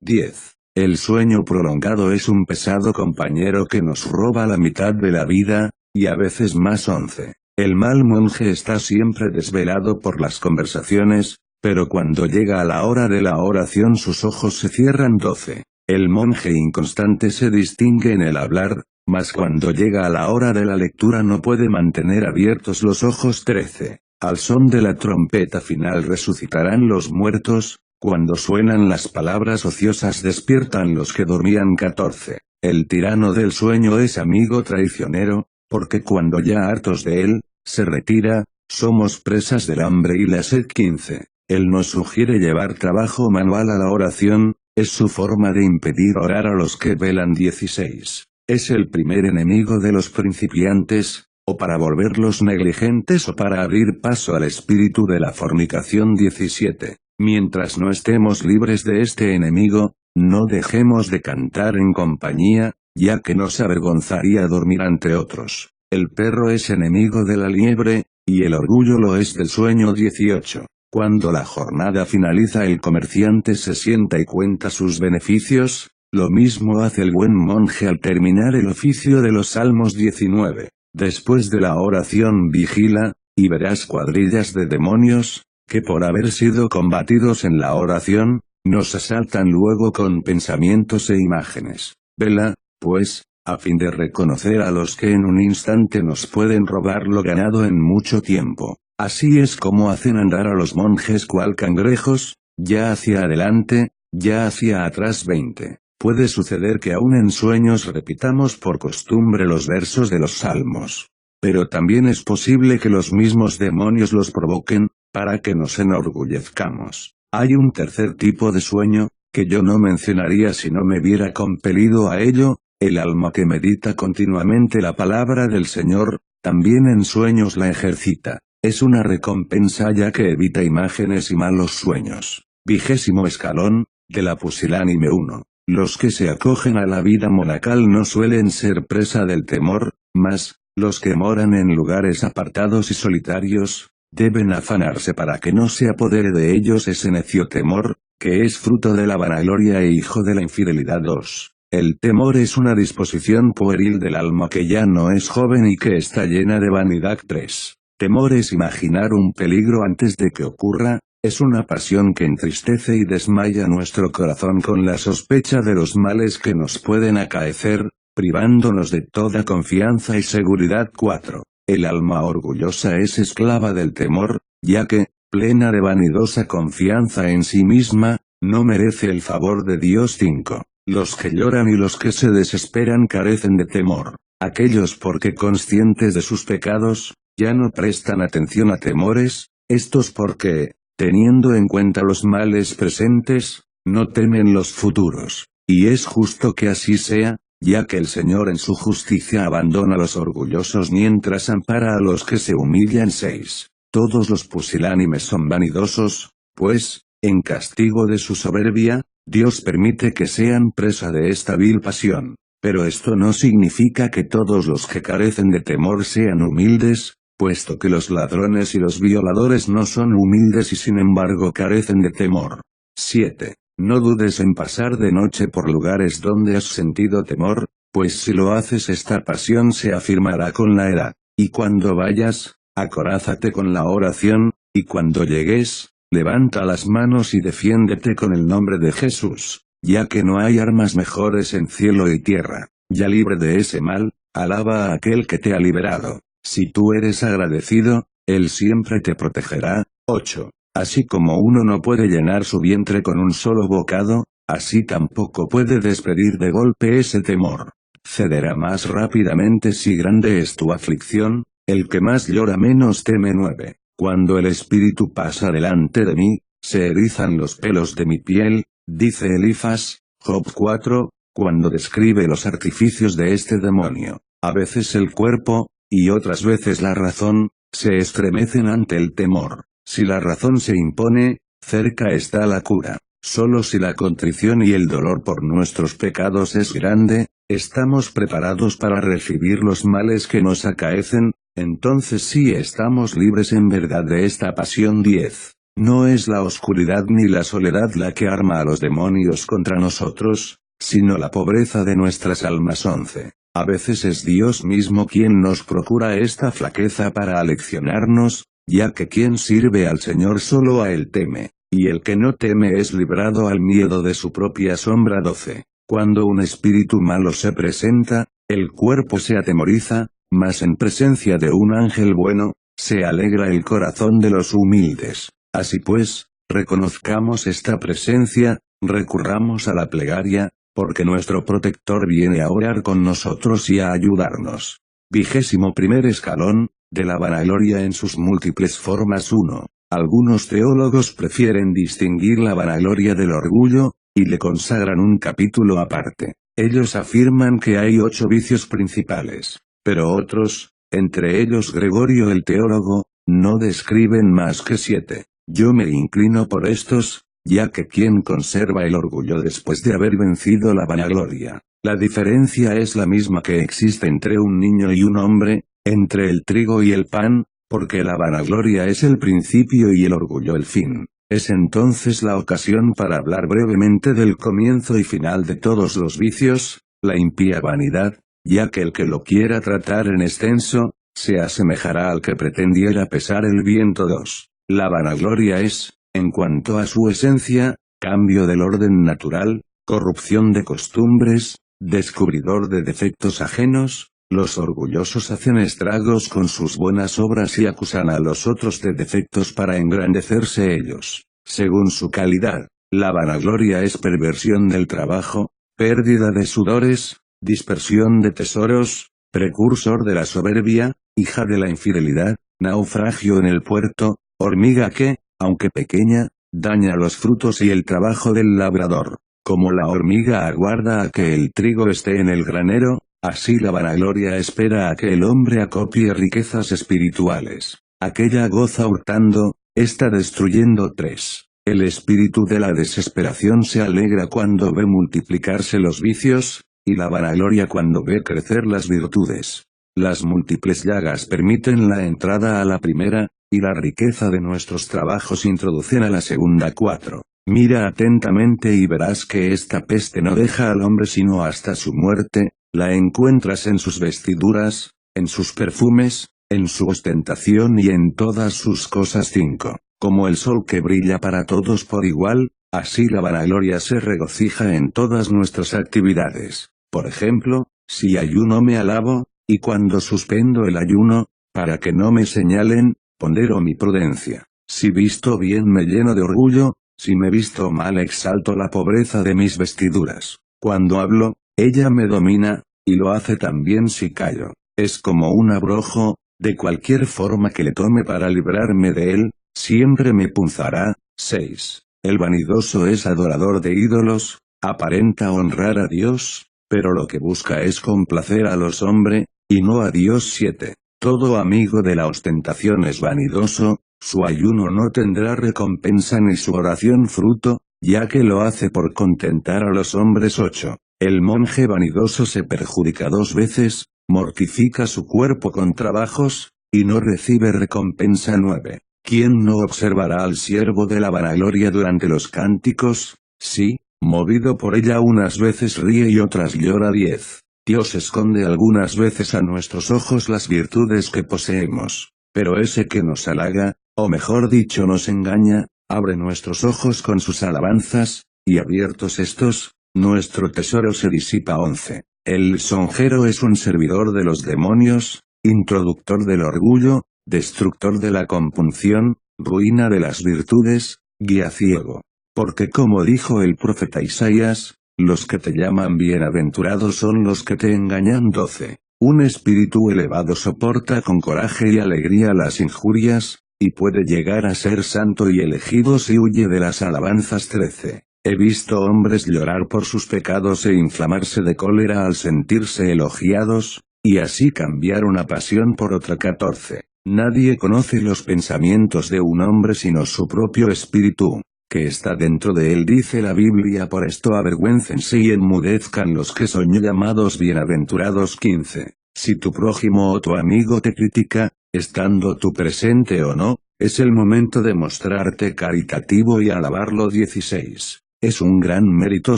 10. El sueño prolongado es un pesado compañero que nos roba la mitad de la vida, y a veces más. 11. El mal monje está siempre desvelado por las conversaciones, pero cuando llega a la hora de la oración sus ojos se cierran. 12. El monje inconstante se distingue en el hablar, mas cuando llega a la hora de la lectura no puede mantener abiertos los ojos. 13. Al son de la trompeta final resucitarán los muertos, cuando suenan las palabras ociosas despiertan los que dormían. 14. El tirano del sueño es amigo traicionero, porque cuando ya hartos de él, se retira, somos presas del hambre y la sed. 15. Él nos sugiere llevar trabajo manual a la oración, es su forma de impedir orar a los que velan. 16. Es el primer enemigo de los principiantes, o para volverlos negligentes o para abrir paso al espíritu de la fornicación. 17. Mientras no estemos libres de este enemigo, no dejemos de cantar en compañía, ya que nos avergonzaría dormir ante otros. El perro es enemigo de la liebre, y el orgullo lo es del sueño. 18. Cuando la jornada finaliza el comerciante se sienta y cuenta sus beneficios, lo mismo hace el buen monje al terminar el oficio de los salmos. 19. Después de la oración vigila, y verás cuadrillas de demonios, que por haber sido combatidos en la oración, nos asaltan luego con pensamientos e imágenes. Vela, pues, a fin de reconocer a los que en un instante nos pueden robar lo ganado en mucho tiempo. Así es como hacen andar a los monjes cual cangrejos, ya hacia adelante, ya hacia atrás. 20. Puede suceder que aún en sueños repitamos por costumbre los versos de los salmos. Pero también es posible que los mismos demonios los provoquen, para que nos enorgullezcamos. Hay un tercer tipo de sueño, que yo no mencionaría si no me viera compelido a ello, el alma que medita continuamente la palabra del Señor, también en sueños la ejercita. Es una recompensa ya que evita imágenes y malos sueños. 20º escalón, de la pusilánime 1. Los que se acogen a la vida monacal no suelen ser presa del temor, mas, los que moran en lugares apartados y solitarios, deben afanarse para que no se apodere de ellos ese necio temor, que es fruto de la vanagloria e hijo de la infidelidad. 2. El temor es una disposición pueril del alma que ya no es joven y que está llena de vanidad. 3. Temor es imaginar un peligro antes de que ocurra, es una pasión que entristece y desmaya nuestro corazón con la sospecha de los males que nos pueden acaecer, privándonos de toda confianza y seguridad. 4. El alma orgullosa es esclava del temor, ya que, plena de vanidosa confianza en sí misma, no merece el favor de Dios. 5. Los que lloran y los que se desesperan carecen de temor. Aquellos porque conscientes de sus pecados, ya no prestan atención a temores, estos porque, teniendo en cuenta los males presentes, no temen los futuros. Y es justo que así sea, ya que el Señor en su justicia abandona a los orgullosos mientras ampara a los que se humillan. 6. Todos los pusilánimes son vanidosos, pues, en castigo de su soberbia, Dios permite que sean presa de esta vil pasión. Pero esto no significa que todos los que carecen de temor sean humildes, puesto que los ladrones y los violadores no son humildes y sin embargo carecen de temor. 7. No dudes en pasar de noche por lugares donde has sentido temor, pues si lo haces esta pasión se afirmará con la edad. Y cuando vayas, acorázate con la oración, y cuando llegues, levanta las manos y defiéndete con el nombre de Jesús, ya que no hay armas mejores en cielo y tierra. Ya libre de ese mal, alaba a aquel que te ha liberado. Si tú eres agradecido, Él siempre te protegerá. 8. Así como uno no puede llenar su vientre con un solo bocado, así tampoco puede despedir de golpe ese temor. Cederá más rápidamente si grande es tu aflicción, el que más llora menos teme. 9. Cuando el espíritu pasa delante de mí, se erizan los pelos de mi piel, dice Elifas, Job 4, cuando describe los artificios de este demonio. A veces el cuerpo, y otras veces la razón, se estremecen ante el temor. Si la razón se impone, cerca está la cura. Solo si la contrición y el dolor por nuestros pecados es grande, estamos preparados para recibir los males que nos acaecen, entonces sí estamos libres en verdad de esta pasión. 10. No es la oscuridad ni la soledad la que arma a los demonios contra nosotros, sino la pobreza de nuestras almas. 11. A veces es Dios mismo quien nos procura esta flaqueza para aleccionarnos, ya que quien sirve al Señor solo a Él teme, y el que no teme es librado al miedo de su propia sombra. 12. Cuando un espíritu malo se presenta, el cuerpo se atemoriza, mas en presencia de un ángel bueno, se alegra el corazón de los humildes. Así pues, reconozcamos esta presencia, recurramos a la plegaria, porque nuestro protector viene a orar con nosotros y a ayudarnos. 21º escalón, de la vanagloria en sus múltiples formas. 1. Algunos teólogos prefieren distinguir la vanagloria del orgullo, y le consagran un capítulo aparte. Ellos afirman que hay 8 vicios principales, pero otros, entre ellos Gregorio el teólogo, no describen más que 7. Yo me inclino por estos, ya que quien conserva el orgullo después de haber vencido la vanagloria. La diferencia es la misma que existe entre un niño y un hombre, entre el trigo y el pan, porque la vanagloria es el principio y el orgullo el fin. Es entonces la ocasión para hablar brevemente del comienzo y final de todos los vicios, la impía vanidad, ya que el que lo quiera tratar en extenso, se asemejará al que pretendiera pesar el viento. 2. La vanagloria es, en cuanto a su esencia, cambio del orden natural, corrupción de costumbres, descubridor de defectos ajenos. Los orgullosos hacen estragos con sus buenas obras y acusan a los otros de defectos para engrandecerse ellos, según su calidad. La vanagloria es perversión del trabajo, pérdida de sudores, dispersión de tesoros, precursor de la soberbia, hija de la infidelidad, naufragio en el puerto, hormiga que, aunque pequeña, daña los frutos y el trabajo del labrador. Como la hormiga aguarda a que el trigo esté en el granero, así la vanagloria espera a que el hombre acopie riquezas espirituales. Aquella goza hurtando, está destruyendo. 3. El espíritu de la desesperación se alegra cuando ve multiplicarse los vicios, y la vanagloria cuando ve crecer las virtudes. Las múltiples llagas permiten la entrada a la primera, y la riqueza de nuestros trabajos introducen a la segunda. 4. Mira atentamente y verás que esta peste no deja al hombre sino hasta su muerte, la encuentras en sus vestiduras, en sus perfumes, en su ostentación y en todas sus cosas. 5. Como el sol que brilla para todos por igual, así la vanagloria se regocija en todas nuestras actividades. Por ejemplo, si ayuno me alabo, y cuando suspendo el ayuno, para que no me señalen, pondero mi prudencia. Si visto bien me lleno de orgullo, si me visto mal exalto la pobreza de mis vestiduras. Cuando hablo, ella me domina, y lo hace también si callo. Es como un abrojo, de cualquier forma que le tome para librarme de él, siempre me punzará. 6. El vanidoso es adorador de ídolos, aparenta honrar a Dios, pero lo que busca es complacer a los hombres, y no a Dios. 7. Todo amigo de la ostentación es vanidoso, su ayuno no tendrá recompensa ni su oración fruto, ya que lo hace por contentar a los hombres. 8. El monje vanidoso se perjudica 2 veces, mortifica su cuerpo con trabajos, y no recibe recompensa. 9. ¿Quién no observará al siervo de la vanagloria durante los cánticos? Sí, movido por ella unas veces ríe y otras llora. 10. Dios esconde algunas veces a nuestros ojos las virtudes que poseemos, pero ese que nos halaga, o mejor dicho nos engaña, abre nuestros ojos con sus alabanzas, y abiertos estos, nuestro tesoro se disipa. 11. El lisonjero es un servidor de los demonios, introductor del orgullo, destructor de la compunción, ruina de las virtudes, guía ciego. Porque como dijo el profeta Isaías, los que te llaman bienaventurados son los que te engañan. 12. Un espíritu elevado soporta con coraje y alegría las injurias, y puede llegar a ser santo y elegido si huye de las alabanzas. 13. He visto hombres llorar por sus pecados e inflamarse de cólera al sentirse elogiados, y así cambiar una pasión por otra. 14. Nadie conoce los pensamientos de un hombre sino su propio espíritu, que está dentro de él, dice la Biblia. Por esto avergüéncense y enmudezcan los que son llamados bienaventurados. 15. Si tu prójimo o tu amigo te critica, estando tú presente o no, Es el momento de mostrarte caritativo y alabarlo. 16. Es un gran mérito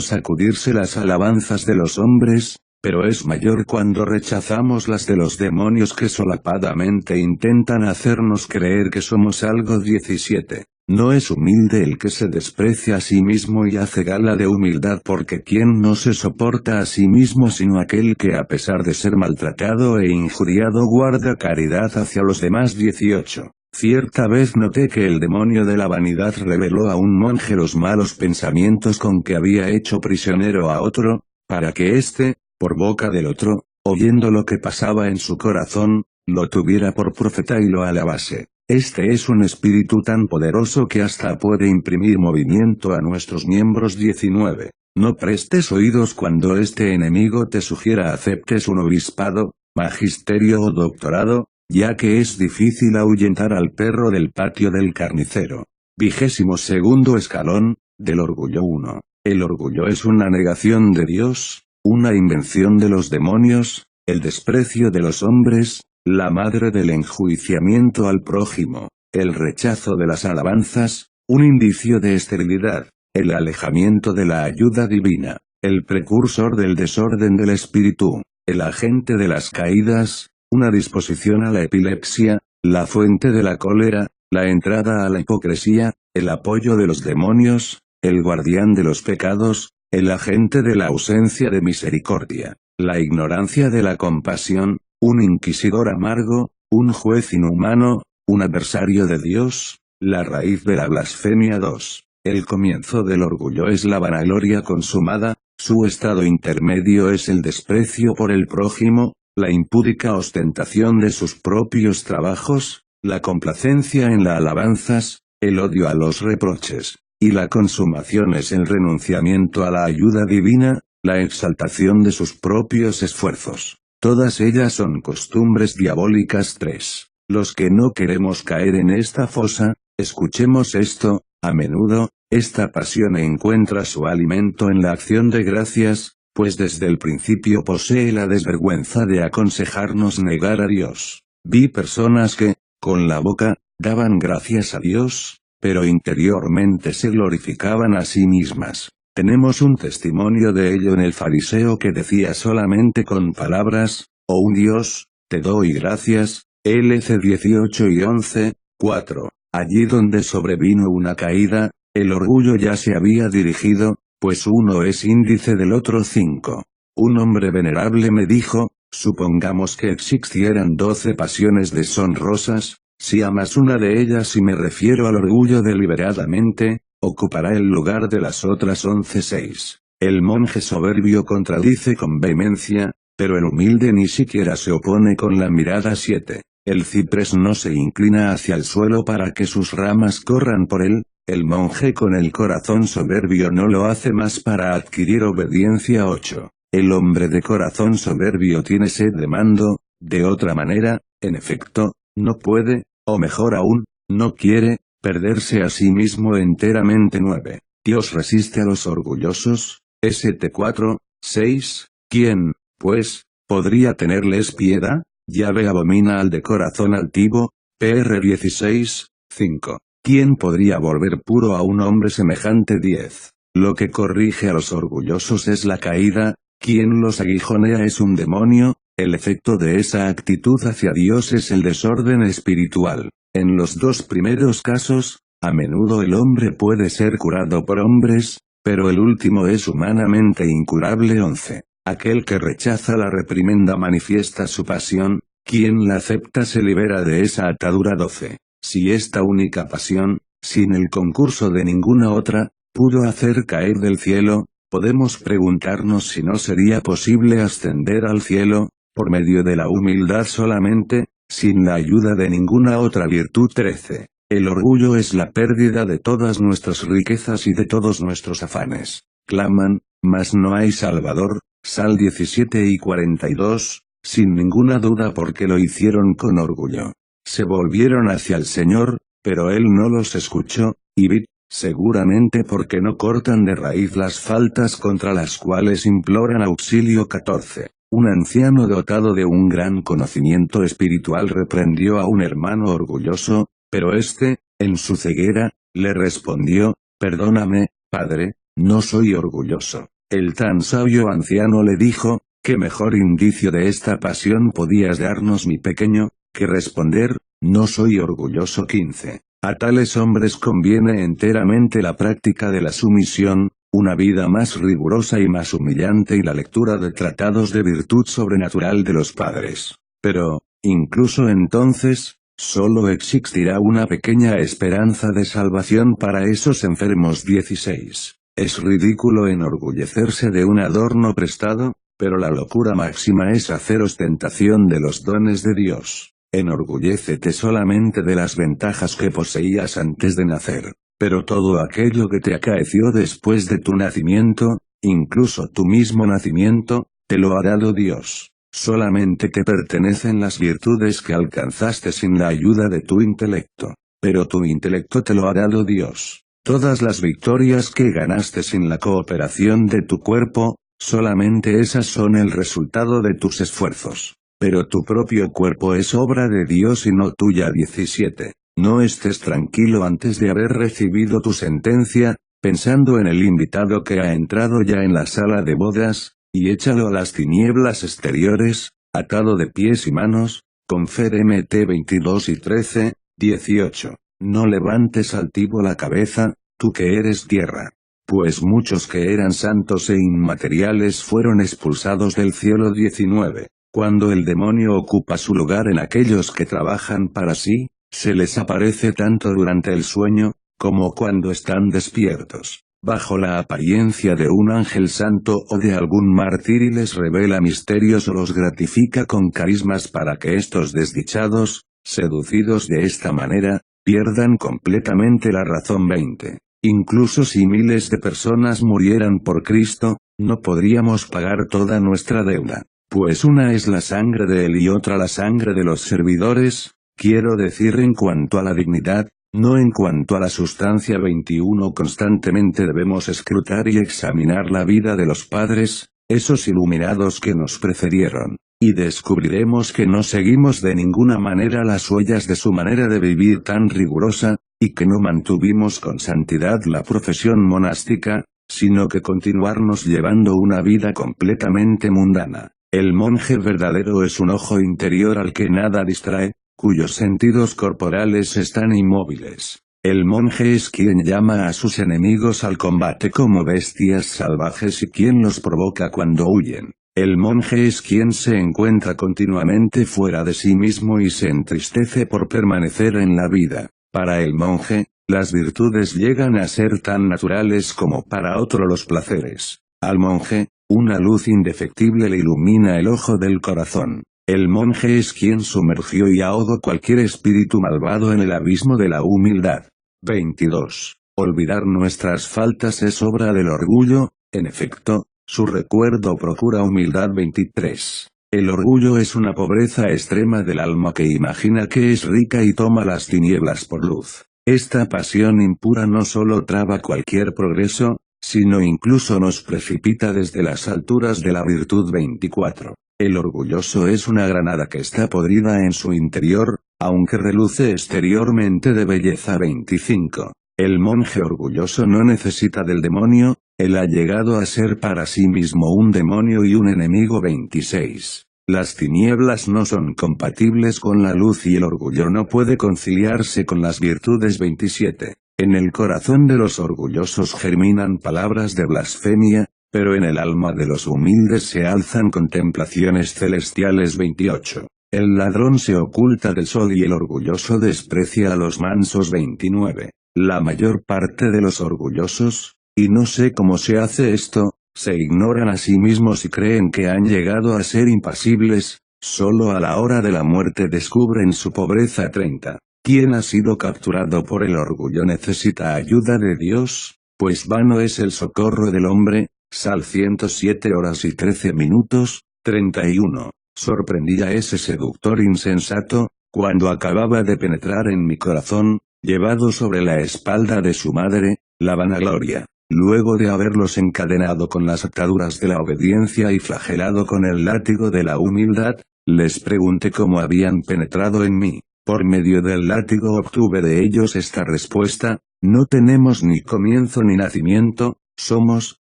sacudirse las alabanzas de los hombres, pero es mayor cuando rechazamos las de los demonios que solapadamente intentan hacernos creer que somos algo. 17. No es humilde el que se desprecia a sí mismo y hace gala de humildad, porque quien no se soporta a sí mismo sino aquel que a pesar de ser maltratado e injuriado guarda caridad hacia los demás. 18. Cierta vez noté que el demonio de la vanidad reveló a un monje los malos pensamientos con que había hecho prisionero a otro, para que éste, por boca del otro, oyendo lo que pasaba en su corazón, lo tuviera por profeta y lo alabase. Este es un espíritu tan poderoso que hasta puede imprimir movimiento a nuestros miembros. 19. No prestes oídos cuando este enemigo te sugiera aceptes un obispado, magisterio o doctorado, ya que es difícil ahuyentar al perro del patio del carnicero. 22º escalón, del orgullo. 1. El orgullo es una negación de Dios, una invención de los demonios, el desprecio de los hombres, la madre del enjuiciamiento al prójimo, el rechazo de las alabanzas, un indicio de esterilidad, el alejamiento de la ayuda divina, el precursor del desorden del espíritu, el agente de las caídas, una disposición a la epilepsia, la fuente de la cólera, la entrada a la hipocresía, el apoyo de los demonios, el guardián de los pecados, el agente de la ausencia de misericordia, la ignorancia de la compasión, un inquisidor amargo, un juez inhumano, un adversario de Dios, la raíz de la blasfemia. 2. El comienzo del orgullo es la vanagloria consumada, su estado intermedio es el desprecio por el prójimo, la impúdica ostentación de sus propios trabajos, la complacencia en las alabanzas, el odio a los reproches, y la consumación es el renunciamiento a la ayuda divina, la exaltación de sus propios esfuerzos. Todas ellas son costumbres diabólicas. 3. Los que no queremos caer en esta fosa, escuchemos esto, a menudo, esta pasión encuentra su alimento en la acción de gracias, pues desde el principio posee la desvergüenza de aconsejarnos negar a Dios. Vi personas que, con la boca, daban gracias a Dios, pero interiormente se glorificaban a sí mismas. Tenemos un testimonio de ello en el fariseo que decía solamente con palabras, oh Dios, te doy gracias, LC 18 y 11, 4. Allí donde sobrevino una caída, el orgullo ya se había dirigido, pues uno es índice del otro. 5. Un hombre venerable me dijo, supongamos que existieran 12 pasiones deshonrosas, si amas una de ellas y me refiero al orgullo deliberadamente, ocupará el lugar de las otras 11. 6. El monje soberbio contradice con vehemencia, pero el humilde ni siquiera se opone con la mirada. 7. El ciprés no se inclina hacia el suelo para que sus ramas corran por él, el monje con el corazón soberbio no lo hace más para adquirir obediencia. 8. El hombre de corazón soberbio tiene sed de mando, de otra manera, en efecto, no puede, o mejor aún, no quiere, perderse a sí mismo enteramente. 9. Dios resiste a los orgullosos, St. 4, 6, ¿quién, pues, podría tenerles piedad? Yahvé abomina al de corazón altivo, PR 16, 5. ¿Quién podría volver puro a un hombre semejante? 10. Lo que corrige a los orgullosos es la caída, quien los aguijonea es un demonio, el efecto de esa actitud hacia Dios es el desorden espiritual. En los dos primeros casos, a menudo el hombre puede ser curado por hombres, pero el último es humanamente incurable. 11. Aquel que rechaza la reprimenda manifiesta su pasión, quien la acepta se libera de esa atadura. 12. Si esta única pasión, sin el concurso de ninguna otra, pudo hacer caer del cielo, podemos preguntarnos si no sería posible ascender al cielo, por medio de la humildad solamente, sin la ayuda de ninguna otra virtud. 13. El orgullo es la pérdida de todas nuestras riquezas y de todos nuestros afanes. Claman, mas no hay Salvador, Sal 17 y 42, sin ninguna duda porque lo hicieron con orgullo. Se volvieron hacia el Señor, pero Él no los escuchó, y vid, seguramente porque no cortan de raíz las faltas contra las cuales imploran auxilio. 14. Un anciano dotado de un gran conocimiento espiritual reprendió a un hermano orgulloso, Pero en su ceguera, le respondió, perdóname, padre, no soy orgulloso. El tan sabio anciano le dijo, ¿qué mejor indicio de esta pasión podías darnos, mi pequeño, que responder, no soy orgulloso? 15. A tales hombres conviene enteramente la práctica de la sumisión, una vida más rigurosa y más humillante y la lectura de tratados de virtud sobrenatural de los padres. Pero, incluso entonces, solo existirá una pequeña esperanza de salvación para esos enfermos. 16. Es ridículo enorgullecerse de un adorno prestado, pero la locura máxima es hacer ostentación de los dones de Dios. Enorgullécete solamente de las ventajas que poseías antes de nacer. Pero todo aquello que te acaeció después de tu nacimiento, incluso tu mismo nacimiento, te lo ha dado Dios. Solamente te pertenecen las virtudes que alcanzaste sin la ayuda de tu intelecto. Pero tu intelecto te lo ha dado Dios. Todas las victorias que ganaste sin la cooperación de tu cuerpo, solamente esas son el resultado de tus esfuerzos. Pero tu propio cuerpo es obra de Dios y no tuya. 17. No estés tranquilo antes de haber recibido tu sentencia, pensando en el invitado que ha entrado ya en la sala de bodas, y échalo a las tinieblas exteriores, atado de pies y manos, con Mt 22 y 13, 18. No levantes altivo la cabeza, tú que eres tierra. Pues muchos que eran santos e inmateriales fueron expulsados del cielo. 19. Cuando el demonio ocupa su lugar en aquellos que trabajan para sí, se les aparece tanto durante el sueño, como cuando están despiertos, bajo la apariencia de un ángel santo o de algún mártir, y les revela misterios o los gratifica con carismas para que estos desdichados, seducidos de esta manera, pierdan completamente la razón. 20. Incluso si miles de personas murieran por Cristo, no podríamos pagar toda nuestra deuda, pues una es la sangre de Él y otra la sangre de los servidores, quiero decir en cuanto a la dignidad, no en cuanto a la sustancia. 21. Constantemente debemos escrutar y examinar la vida de los padres, esos iluminados que nos precedieron, y descubriremos que no seguimos de ninguna manera las huellas de su manera de vivir tan rigurosa, y que no mantuvimos con santidad la profesión monástica, sino que continuarnos llevando una vida completamente mundana. El monje verdadero es un ojo interior al que nada distrae, cuyos sentidos corporales están inmóviles. El monje es quien llama a sus enemigos al combate como bestias salvajes y quien los provoca cuando huyen. El monje es quien se encuentra continuamente fuera de sí mismo y se entristece por permanecer en la vida. Para el monje, las virtudes llegan a ser tan naturales como para otro los placeres. Al monje, una luz indefectible le ilumina el ojo del corazón. El monje es quien sumergió y ahogó cualquier espíritu malvado en el abismo de la humildad. 22. Olvidar nuestras faltas es obra del orgullo, en efecto, su recuerdo procura humildad. 23. El orgullo es una pobreza extrema del alma que imagina que es rica y toma las tinieblas por luz. Esta pasión impura no solo traba cualquier progreso, sino incluso nos precipita desde las alturas de la virtud. 24. El orgulloso es una granada que está podrida en su interior, aunque reluce exteriormente de belleza. 25. El monje orgulloso no necesita del demonio, él ha llegado a ser para sí mismo un demonio y un enemigo. 26. Las tinieblas no son compatibles con la luz y el orgullo no puede conciliarse con las virtudes. 27. En el corazón de los orgullosos germinan palabras de blasfemia, pero en el alma de los humildes se alzan contemplaciones celestiales. 28. El ladrón se oculta del sol y el orgulloso desprecia a los mansos. 29. La mayor parte de los orgullosos, y no sé cómo se hace esto, se ignoran a sí mismos y creen que han llegado a ser impasibles, solo a la hora de la muerte descubren su pobreza. 30. Quien ha sido capturado por el orgullo necesita ayuda de Dios, pues vano es el socorro del hombre. Sal 107 horas y 13 minutos, 31. Sorprendí a ese seductor insensato, cuando acababa de penetrar en mi corazón, llevado sobre la espalda de su madre, la vanagloria. Luego de haberlos encadenado con las ataduras de la obediencia y flagelado con el látigo de la humildad, les pregunté cómo habían penetrado en mí. Por medio del látigo obtuve de ellos esta respuesta: no tenemos ni comienzo ni nacimiento, somos,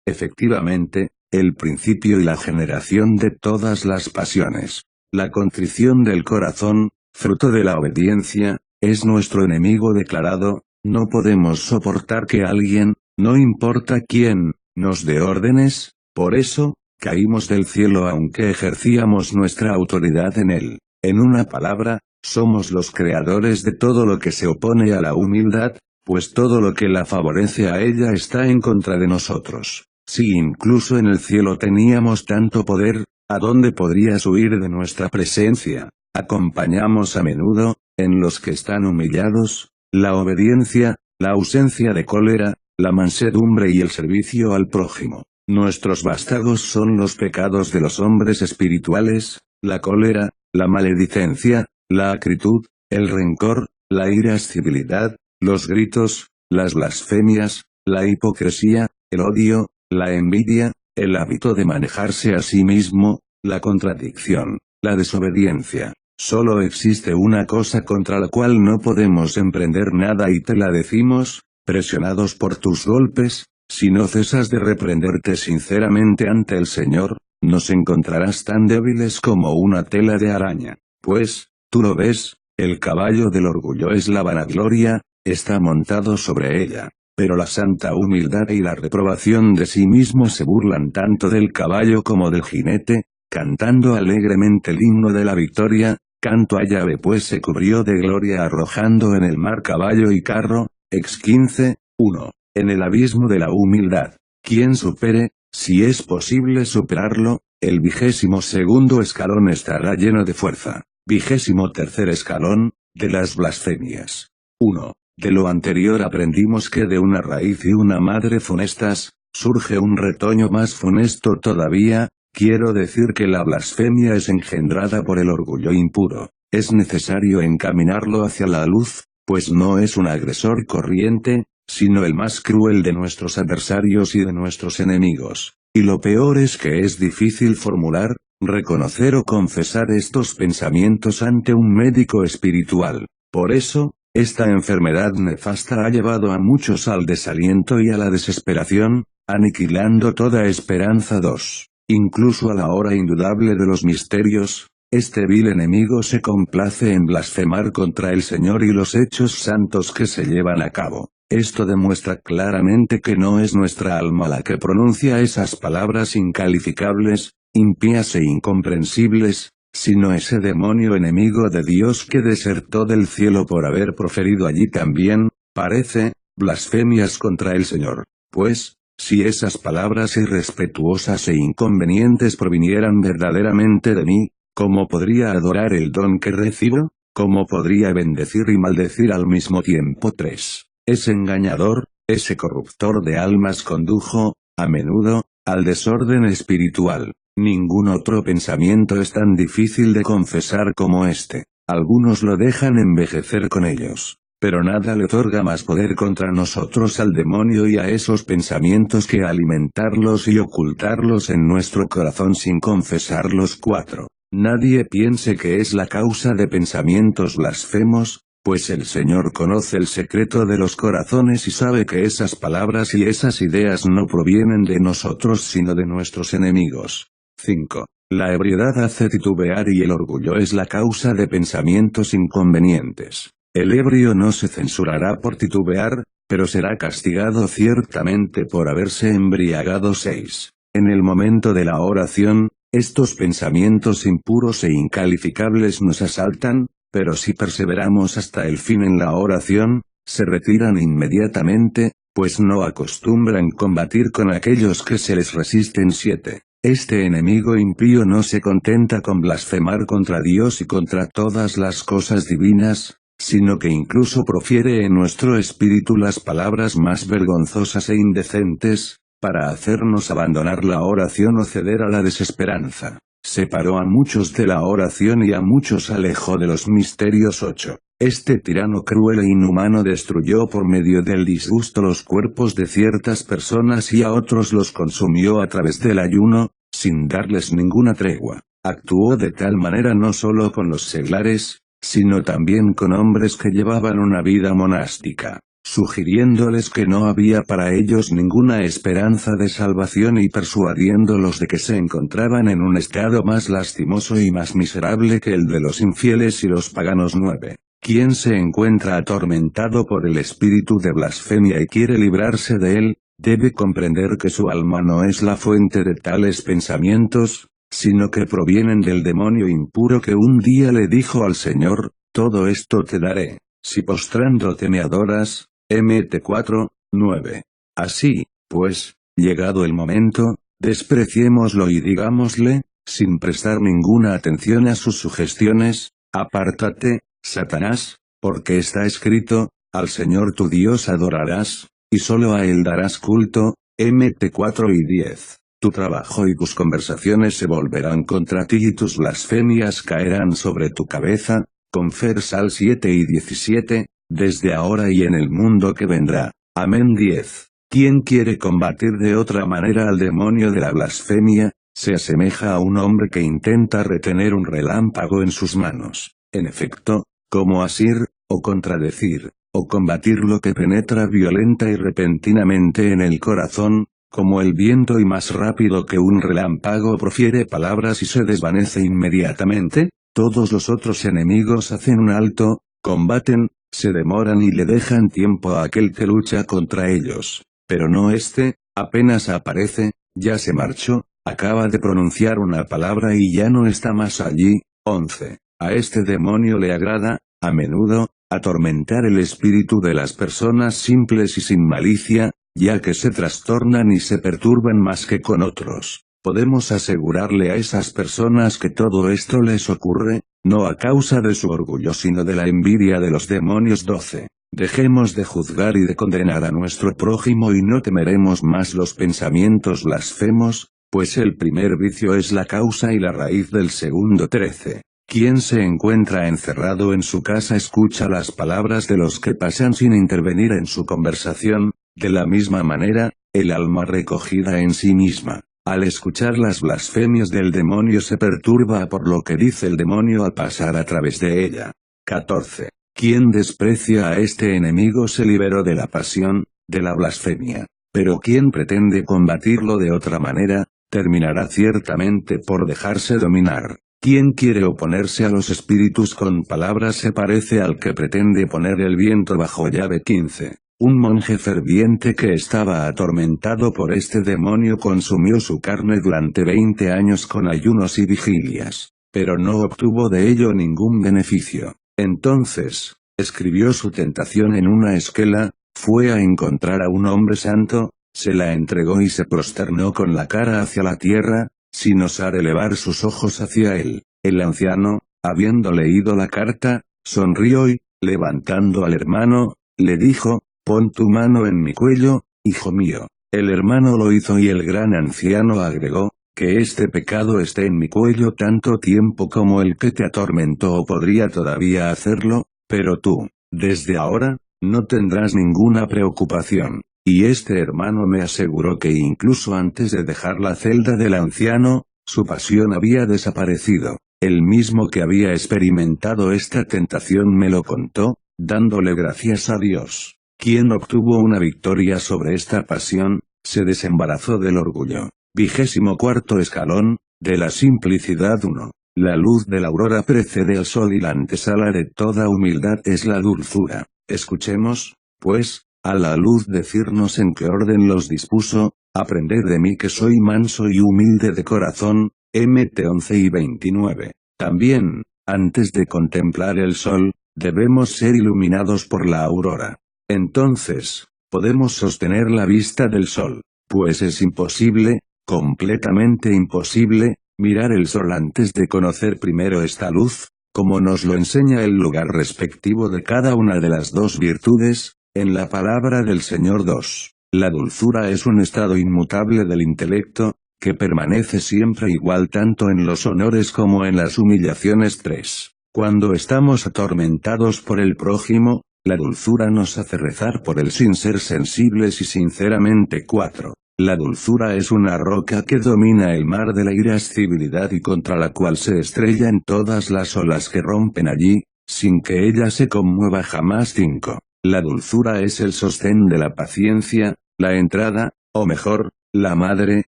efectivamente, el principio y la generación de todas las pasiones. La contrición del corazón, fruto de la obediencia, es nuestro enemigo declarado. No podemos soportar que alguien, no importa quién, nos dé órdenes, por eso, caímos del cielo aunque ejercíamos nuestra autoridad en él. En una palabra, somos los creadores de todo lo que se opone a la humildad, pues todo lo que la favorece a ella está en contra de nosotros. Si incluso en el cielo teníamos tanto poder, ¿a dónde podrías huir de nuestra presencia? Acompañamos a menudo, en los que están humillados, la obediencia, la ausencia de cólera, la mansedumbre y el servicio al prójimo. Nuestros vástagos son los pecados de los hombres espirituales, la cólera, la maledicencia, la acritud, el rencor, la irascibilidad, los gritos, las blasfemias, la hipocresía, el odio, la envidia, el hábito de manejarse a sí mismo, la contradicción, la desobediencia. Solo existe una cosa contra la cual no podemos emprender nada y te la decimos, presionados por tus golpes. Si no cesas de reprenderte sinceramente ante el Señor, nos encontrarás tan débiles como una tela de araña. Pues, tú lo ves, el caballo del orgullo es la vanagloria, está montado sobre ella. Pero la santa humildad y la reprobación de sí mismo se burlan tanto del caballo como del jinete, cantando alegremente el himno de la victoria. Canto a Yahvé pues se cubrió de gloria arrojando en el mar caballo y carro. Ex 15, 1. En el abismo de la humildad, quien supere, si es posible superarlo, el 22º escalón estará lleno de fuerza. 23º escalón, de las blasfemias. 1. De lo anterior aprendimos que de una raíz y una madre funestas, surge un retoño más funesto todavía. Quiero decir que la blasfemia es engendrada por el orgullo impuro. Es necesario encaminarlo hacia la luz, pues no es un agresor corriente, sino el más cruel de nuestros adversarios y de nuestros enemigos. Y lo peor es que es difícil formular, reconocer o confesar estos pensamientos ante un médico espiritual. Por eso, esta enfermedad nefasta ha llevado a muchos al desaliento y a la desesperación, aniquilando toda esperanza. 2. Incluso a la hora indudable de los misterios, este vil enemigo se complace en blasfemar contra el Señor y los hechos santos que se llevan a cabo. Esto demuestra claramente que no es nuestra alma la que pronuncia esas palabras incalificables, impías e incomprensibles, sino ese demonio enemigo de Dios que desertó del cielo por haber proferido allí también, parece, blasfemias contra el Señor. Pues, si esas palabras irrespetuosas e inconvenientes provinieran verdaderamente de mí, ¿cómo podría adorar el don que recibo? ¿Cómo podría bendecir y maldecir al mismo tiempo? 3. Ese engañador, ese corruptor de almas condujo, a menudo, al desorden espiritual. Ningún otro pensamiento es tan difícil de confesar como este. Algunos lo dejan envejecer con ellos, pero nada le otorga más poder contra nosotros al demonio y a esos pensamientos que alimentarlos y ocultarlos en nuestro corazón sin confesarlos. 4. Nadie piense que es la causa de pensamientos blasfemos, pues el Señor conoce el secreto de los corazones y sabe que esas palabras y esas ideas no provienen de nosotros sino de nuestros enemigos. 5. La ebriedad hace titubear y el orgullo es la causa de pensamientos inconvenientes. El ebrio no se censurará por titubear, pero será castigado ciertamente por haberse embriagado. 6. En el momento de la oración, estos pensamientos impuros e incalificables nos asaltan, pero si perseveramos hasta el fin en la oración, se retiran inmediatamente, pues no acostumbran combatir con aquellos que se les resisten. 7. Este enemigo impío no se contenta con blasfemar contra Dios y contra todas las cosas divinas, sino que incluso profiere en nuestro espíritu las palabras más vergonzosas e indecentes, para hacernos abandonar la oración o ceder a la desesperanza. Separó a muchos de la oración y a muchos alejó de los misterios. 8. Este tirano cruel e inhumano destruyó por medio del disgusto los cuerpos de ciertas personas y a otros los consumió a través del ayuno, sin darles ninguna tregua. Actuó de tal manera no solo con los seglares, sino también con hombres que llevaban una vida monástica, sugiriéndoles que no había para ellos ninguna esperanza de salvación y persuadiéndolos de que se encontraban en un estado más lastimoso y más miserable que el de los infieles y los paganos. 9. Quien se encuentra atormentado por el espíritu de blasfemia y quiere librarse de él, debe comprender que su alma no es la fuente de tales pensamientos, sino que provienen del demonio impuro que un día le dijo al Señor: todo esto te daré, si postrándote me adoras. Mt 4, 9. Así, pues, llegado el momento, despreciémoslo y digámosle, sin prestar ninguna atención a sus sugestiones: apártate, Satanás, porque está escrito, al Señor tu Dios adorarás, y solo a él darás culto. Mt 4 y 10. Tu trabajo y tus conversaciones se volverán contra ti y tus blasfemias caerán sobre tu cabeza. Confer-Sal 7 y 17, desde ahora y en el mundo que vendrá. Amén. 10. Quien quiere combatir de otra manera al demonio de la blasfemia, se asemeja a un hombre que intenta retener un relámpago en sus manos. En efecto, como asir, o contradecir, o combatir lo que penetra violenta y repentinamente en el corazón, como el viento y más rápido que un relámpago profiere palabras y se desvanece inmediatamente, todos los otros enemigos hacen un alto, combaten, se demoran y le dejan tiempo a aquel que lucha contra ellos. Pero no éste, apenas aparece, ya se marchó, acaba de pronunciar una palabra y ya no está más allí. 11. A este demonio le agrada, a menudo, atormentar el espíritu de las personas simples y sin malicia, ya que se trastornan y se perturban más que con otros. Podemos asegurarle a esas personas que todo esto les ocurre, no a causa de su orgullo sino de la envidia de los demonios. 12. Dejemos de juzgar y de condenar a nuestro prójimo y no temeremos más los pensamientos blasfemos, pues el primer vicio es la causa y la raíz del segundo. 13. Quien se encuentra encerrado en su casa escucha las palabras de los que pasan sin intervenir en su conversación. De la misma manera, el alma recogida en sí misma, al escuchar las blasfemias del demonio se perturba por lo que dice el demonio al pasar a través de ella. 14. Quien desprecia a este enemigo se liberó de la pasión, de la blasfemia. Pero quien pretende combatirlo de otra manera, terminará ciertamente por dejarse dominar. Quien quiere oponerse a los espíritus con palabras se parece al que pretende poner el viento bajo llave. 15. Un monje ferviente que estaba atormentado por este demonio consumió su carne durante 20 años con ayunos y vigilias, pero no obtuvo de ello ningún beneficio. Entonces, escribió su tentación en una esquela, fue a encontrar a un hombre santo, se la entregó y se prosternó con la cara hacia la tierra, sin osar elevar sus ojos hacia él. El anciano, habiendo leído la carta, sonrió y, levantando al hermano, le dijo: pon tu mano en mi cuello, hijo mío. El hermano lo hizo y el gran anciano agregó: que este pecado esté en mi cuello tanto tiempo como el que te atormentó podría todavía hacerlo, pero tú, desde ahora, no tendrás ninguna preocupación. Y este hermano me aseguró que incluso antes de dejar la celda del anciano, su pasión había desaparecido. El mismo que había experimentado esta tentación me lo contó, dándole gracias a Dios, quien obtuvo una victoria sobre esta pasión, se desembarazó del orgullo. 24 escalón, de la simplicidad. 1. La luz de la aurora precede al sol y la antesala de toda humildad es la dulzura. Escuchemos, pues, a la luz decirnos en qué orden los dispuso: aprended de mí que soy manso y humilde de corazón. Mt 11 y 29. También, antes de contemplar el sol, debemos ser iluminados por la aurora. Entonces, podemos sostener la vista del sol, pues es imposible, completamente imposible, mirar el sol antes de conocer primero esta luz, como nos lo enseña el lugar respectivo de cada una de las dos virtudes, en la palabra del Señor. 2. La dulzura es un estado inmutable del intelecto, que permanece siempre igual tanto en los honores como en las humillaciones. 3. Cuando estamos atormentados por el prójimo, la dulzura nos hace rezar por él sin ser sensibles y sinceramente. 4. La dulzura es una roca que domina el mar de la irascibilidad y contra la cual se estrellan todas las olas que rompen allí. sin que ella se conmueva jamás. 5. La dulzura es el sostén de la paciencia, la entrada, o mejor, la madre,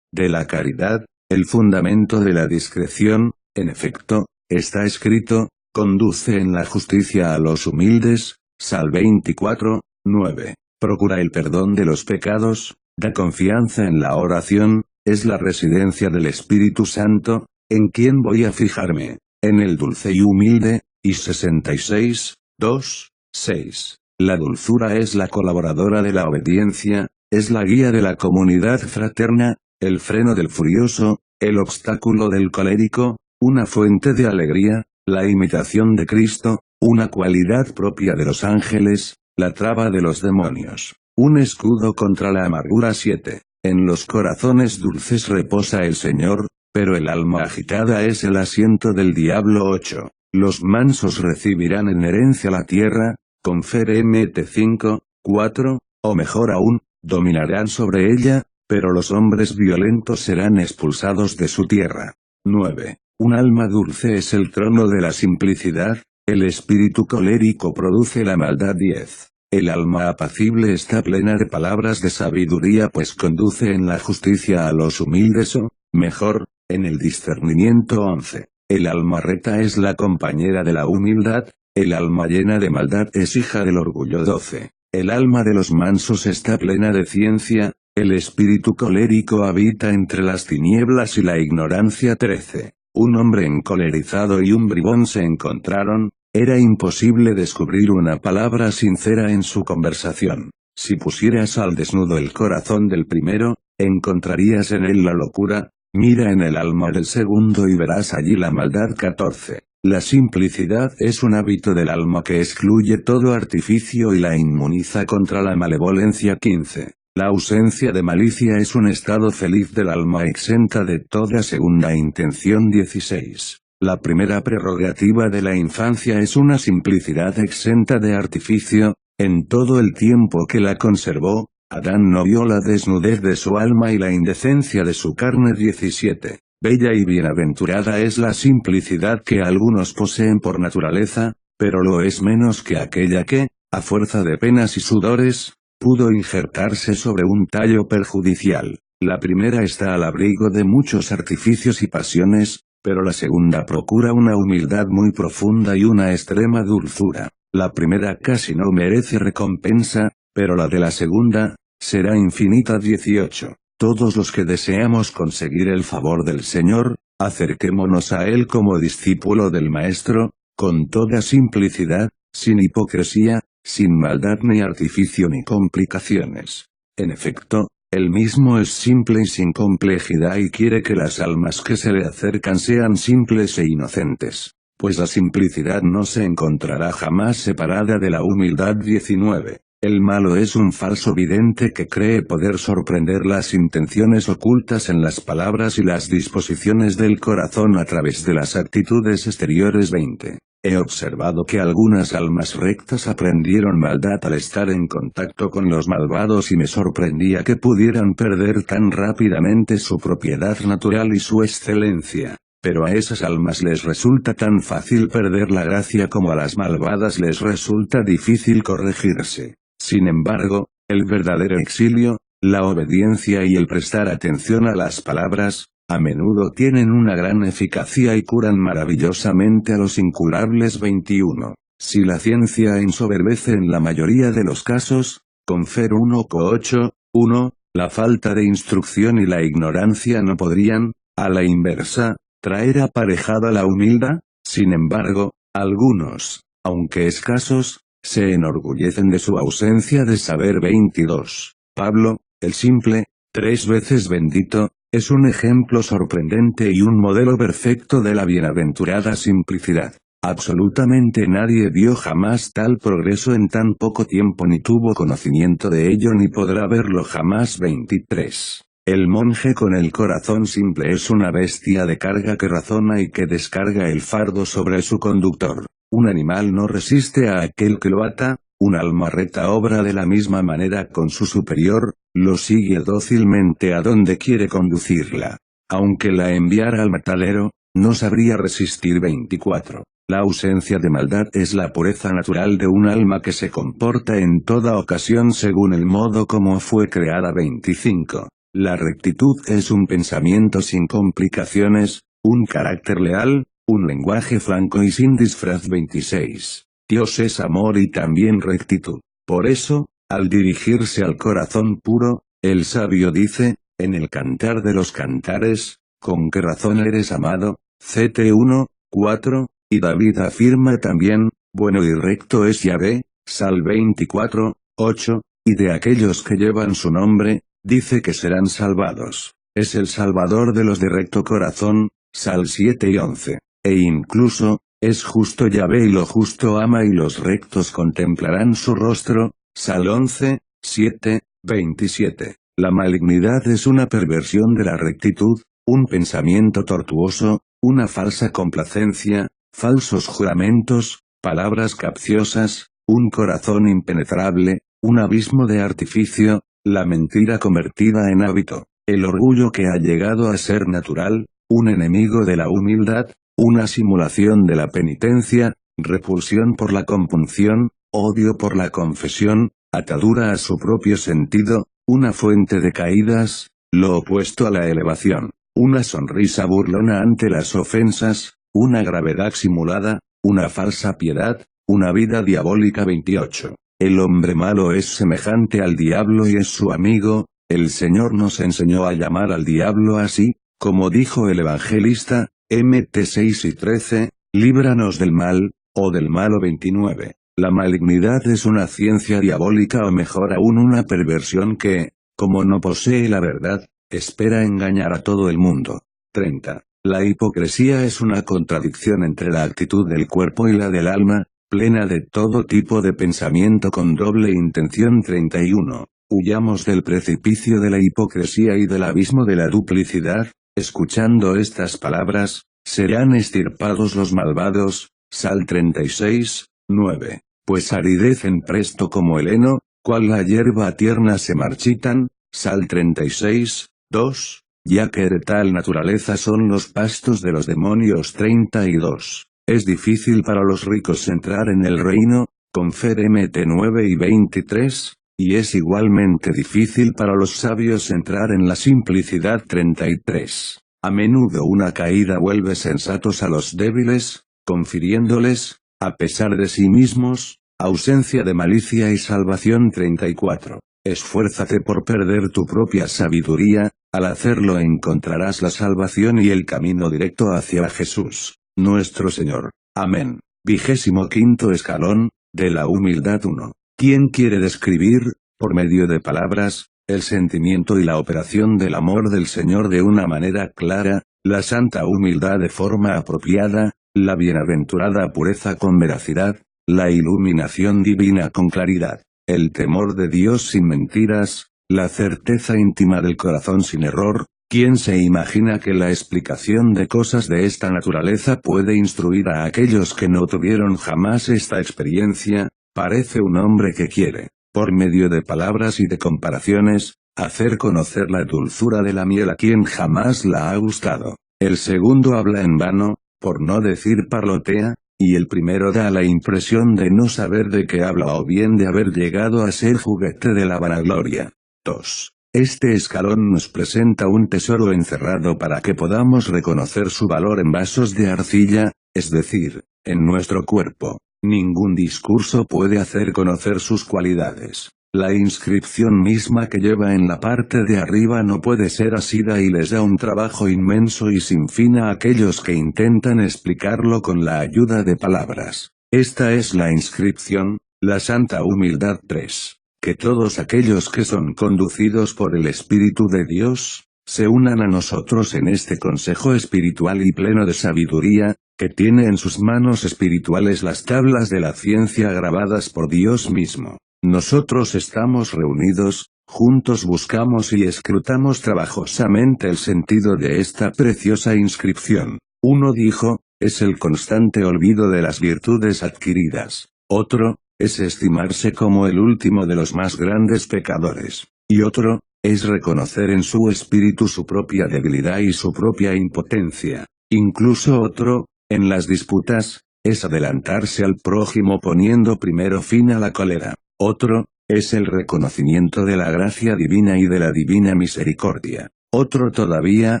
de la caridad, el fundamento de la discreción. En efecto, está escrito, conduce en la justicia a los humildes, Sal 24, 9. Procura el perdón de los pecados, da confianza en la oración, es la residencia del Espíritu Santo. ¿En quién voy a fijarme? En el dulce y humilde. Y 66, 2, 6. La dulzura es la colaboradora de la obediencia, es la guía de la comunidad fraterna, el freno del furioso, el obstáculo del colérico, una fuente de alegría, la imitación de Cristo, una cualidad propia de los ángeles, la traba de los demonios, un escudo contra la amargura. 7. En los corazones dulces reposa el Señor, pero el alma agitada es el asiento del diablo. 8. Los mansos recibirán en herencia la tierra, confere Mt 5, 4, o mejor aún, dominarán sobre ella, pero los hombres violentos serán expulsados de su tierra. 9. Un alma dulce es el trono de la simplicidad, el espíritu colérico produce la maldad. 10. El alma apacible está plena de palabras de sabiduría, pues conduce en la justicia a los humildes, o, mejor, en el discernimiento. 11. El alma recta es la compañera de la humildad, el alma llena de maldad es hija del orgullo. 12. El alma de los mansos está plena de ciencia, el espíritu colérico habita entre las tinieblas y la ignorancia. 13. Un hombre encolerizado y un bribón se encontraron, era imposible descubrir una palabra sincera en su conversación. Si pusieras al desnudo el corazón del primero, encontrarías en él la locura. Mira en el alma del segundo y verás allí la maldad. 14. La simplicidad es un hábito del alma que excluye todo artificio y la inmuniza contra la malevolencia. 15. La ausencia de malicia es un estado feliz del alma exenta de toda segunda intención. 16. La primera prerrogativa de la infancia es una simplicidad exenta de artificio, en todo el tiempo que la conservó. Adán no vio la desnudez de su alma y la indecencia de su carne. 17. Bella y bienaventurada es la simplicidad que algunos poseen por naturaleza, pero lo es menos que aquella que, a fuerza de penas y sudores, pudo injertarse sobre un tallo perjudicial. La primera está al abrigo de muchos artificios y pasiones, pero la segunda procura una humildad muy profunda y una extrema dulzura. La primera casi no merece recompensa, pero la de la segunda, será infinita. 18. Todos los que deseamos conseguir el favor del Señor, acerquémonos a Él como discípulo del Maestro, con toda simplicidad, sin hipocresía, sin maldad ni artificio ni complicaciones. En efecto, Él mismo es simple y sin complejidad y quiere que las almas que se le acercan sean simples e inocentes, pues la simplicidad no se encontrará jamás separada de la humildad. 19. El malo es un falso vidente que cree poder sorprender las intenciones ocultas en las palabras y las disposiciones del corazón a través de las actitudes exteriores. 20. He observado que algunas almas rectas aprendieron maldad al estar en contacto con los malvados y me sorprendía que pudieran perder tan rápidamente su propiedad natural y su excelencia. Pero a esas almas les resulta tan fácil perder la gracia como a las malvadas les resulta difícil corregirse. Sin embargo, el verdadero exilio, la obediencia y el prestar atención a las palabras, a menudo tienen una gran eficacia y curan maravillosamente a los incurables. 21. Si la ciencia ensoberbece en la mayoría de los casos, confer 1,8, 1, la falta de instrucción y la ignorancia no podrían, a la inversa, traer aparejada la humildad. Sin embargo, algunos, aunque escasos, se enorgullecen de su ausencia de saber. 22. Pablo, el simple, 3 veces bendito, es un ejemplo sorprendente y un modelo perfecto de la bienaventurada simplicidad. Absolutamente nadie vio jamás tal progreso en tan poco tiempo ni tuvo conocimiento de ello ni podrá verlo jamás. 23. El monje con el corazón simple es una bestia de carga que razona y que descarga el fardo sobre su conductor. Un animal no resiste a aquel que lo ata, un alma recta obra de la misma manera con su superior, lo sigue dócilmente a donde quiere conducirla. Aunque la enviara al matadero, no sabría resistir. 24. La ausencia de maldad es la pureza natural de un alma que se comporta en toda ocasión según el modo como fue creada. 25. La rectitud es un pensamiento sin complicaciones, un carácter leal, un lenguaje franco y sin disfraz. 26. Dios es amor y también rectitud. Por eso, al dirigirse al corazón puro, el sabio dice, en el Cantar de los Cantares, ¿con qué razón eres amado? Ct 1, 4, y David afirma también, bueno y recto es Yahvé, Sal 24, 8, y de aquellos que llevan su nombre, dice que serán salvados. Es el Salvador de los de recto corazón, Sal 7 y 11. E incluso, es justo Yahvé y lo justo ama y los rectos contemplarán su rostro, Sal 11, 7, 27. La malignidad es una perversión de la rectitud, un pensamiento tortuoso, una falsa complacencia, falsos juramentos, palabras capciosas, un corazón impenetrable, un abismo de artificio, la mentira convertida en hábito, el orgullo que ha llegado a ser natural, un enemigo de la humildad, una simulación de la penitencia, repulsión por la compunción, odio por la confesión, atadura a su propio sentido, una fuente de caídas, lo opuesto a la elevación, una sonrisa burlona ante las ofensas, una gravedad simulada, una falsa piedad, una vida diabólica. 28. El hombre malo es semejante al diablo y es su amigo, el Señor nos enseñó a llamar al diablo así, como dijo el evangelista, Mt 6 y 13, líbranos del mal, o del malo. 29. La malignidad es una ciencia diabólica o mejor aún una perversión que, como no posee la verdad, espera engañar a todo el mundo. 30. La hipocresía es una contradicción entre la actitud del cuerpo y la del alma, plena de todo tipo de pensamiento con doble intención. 31. Huyamos del precipicio de la hipocresía y del abismo de la duplicidad, escuchando estas palabras, serán extirpados los malvados, Sal 36, 9. Pues aridecen presto como el heno, cual la hierba tierna se marchitan, Sal 36, 2, ya que de tal naturaleza son los pastos de los demonios. 32. Es difícil para los ricos entrar en el reino, Confer Mt 9 y 23, y es igualmente difícil para los sabios entrar en la simplicidad. 33. A menudo una caída vuelve sensatos a los débiles, confiriéndoles, a pesar de sí mismos, ausencia de malicia y salvación. 34. Esfuérzate por perder tu propia sabiduría, al hacerlo encontrarás la salvación y el camino directo hacia Jesús, nuestro Señor. Amén. 25 escalón, de la humildad. 1. ¿Quién quiere describir, por medio de palabras, el sentimiento y la operación del amor del Señor de una manera clara, la santa humildad de forma apropiada, la bienaventurada pureza con veracidad, la iluminación divina con claridad, el temor de Dios sin mentiras, la certeza íntima del corazón sin error? ¿Quién se imagina que la explicación de cosas de esta naturaleza puede instruir a aquellos que no tuvieron jamás esta experiencia? Parece un hombre que quiere, por medio de palabras y de comparaciones, hacer conocer la dulzura de la miel a quien jamás la ha gustado. El segundo habla en vano, por no decir parlotea, y el primero da la impresión de no saber de qué habla o bien de haber llegado a ser juguete de la vanagloria. 2. Este escalón nos presenta un tesoro encerrado para que podamos reconocer su valor en vasos de arcilla, es decir, en nuestro cuerpo. Ningún discurso puede hacer conocer sus cualidades. La inscripción misma que lleva en la parte de arriba no puede ser asida y les da un trabajo inmenso y sin fin a aquellos que intentan explicarlo con la ayuda de palabras. Esta es la inscripción, la santa humildad. 3. Que todos aquellos que son conducidos por el Espíritu de Dios, se unan a nosotros en este consejo espiritual y pleno de sabiduría, que tiene en sus manos espirituales las tablas de la ciencia grabadas por Dios mismo. Nosotros estamos reunidos, juntos buscamos y escrutamos trabajosamente el sentido de esta preciosa inscripción. Uno dijo, es el constante olvido de las virtudes adquiridas. Otro, es estimarse como el último de los más grandes pecadores. Y otro, es reconocer en su espíritu su propia debilidad y su propia impotencia. Incluso otro, en las disputas, es adelantarse al prójimo poniendo primero fin a la cólera. Otro, es el reconocimiento de la gracia divina y de la divina misericordia. Otro todavía,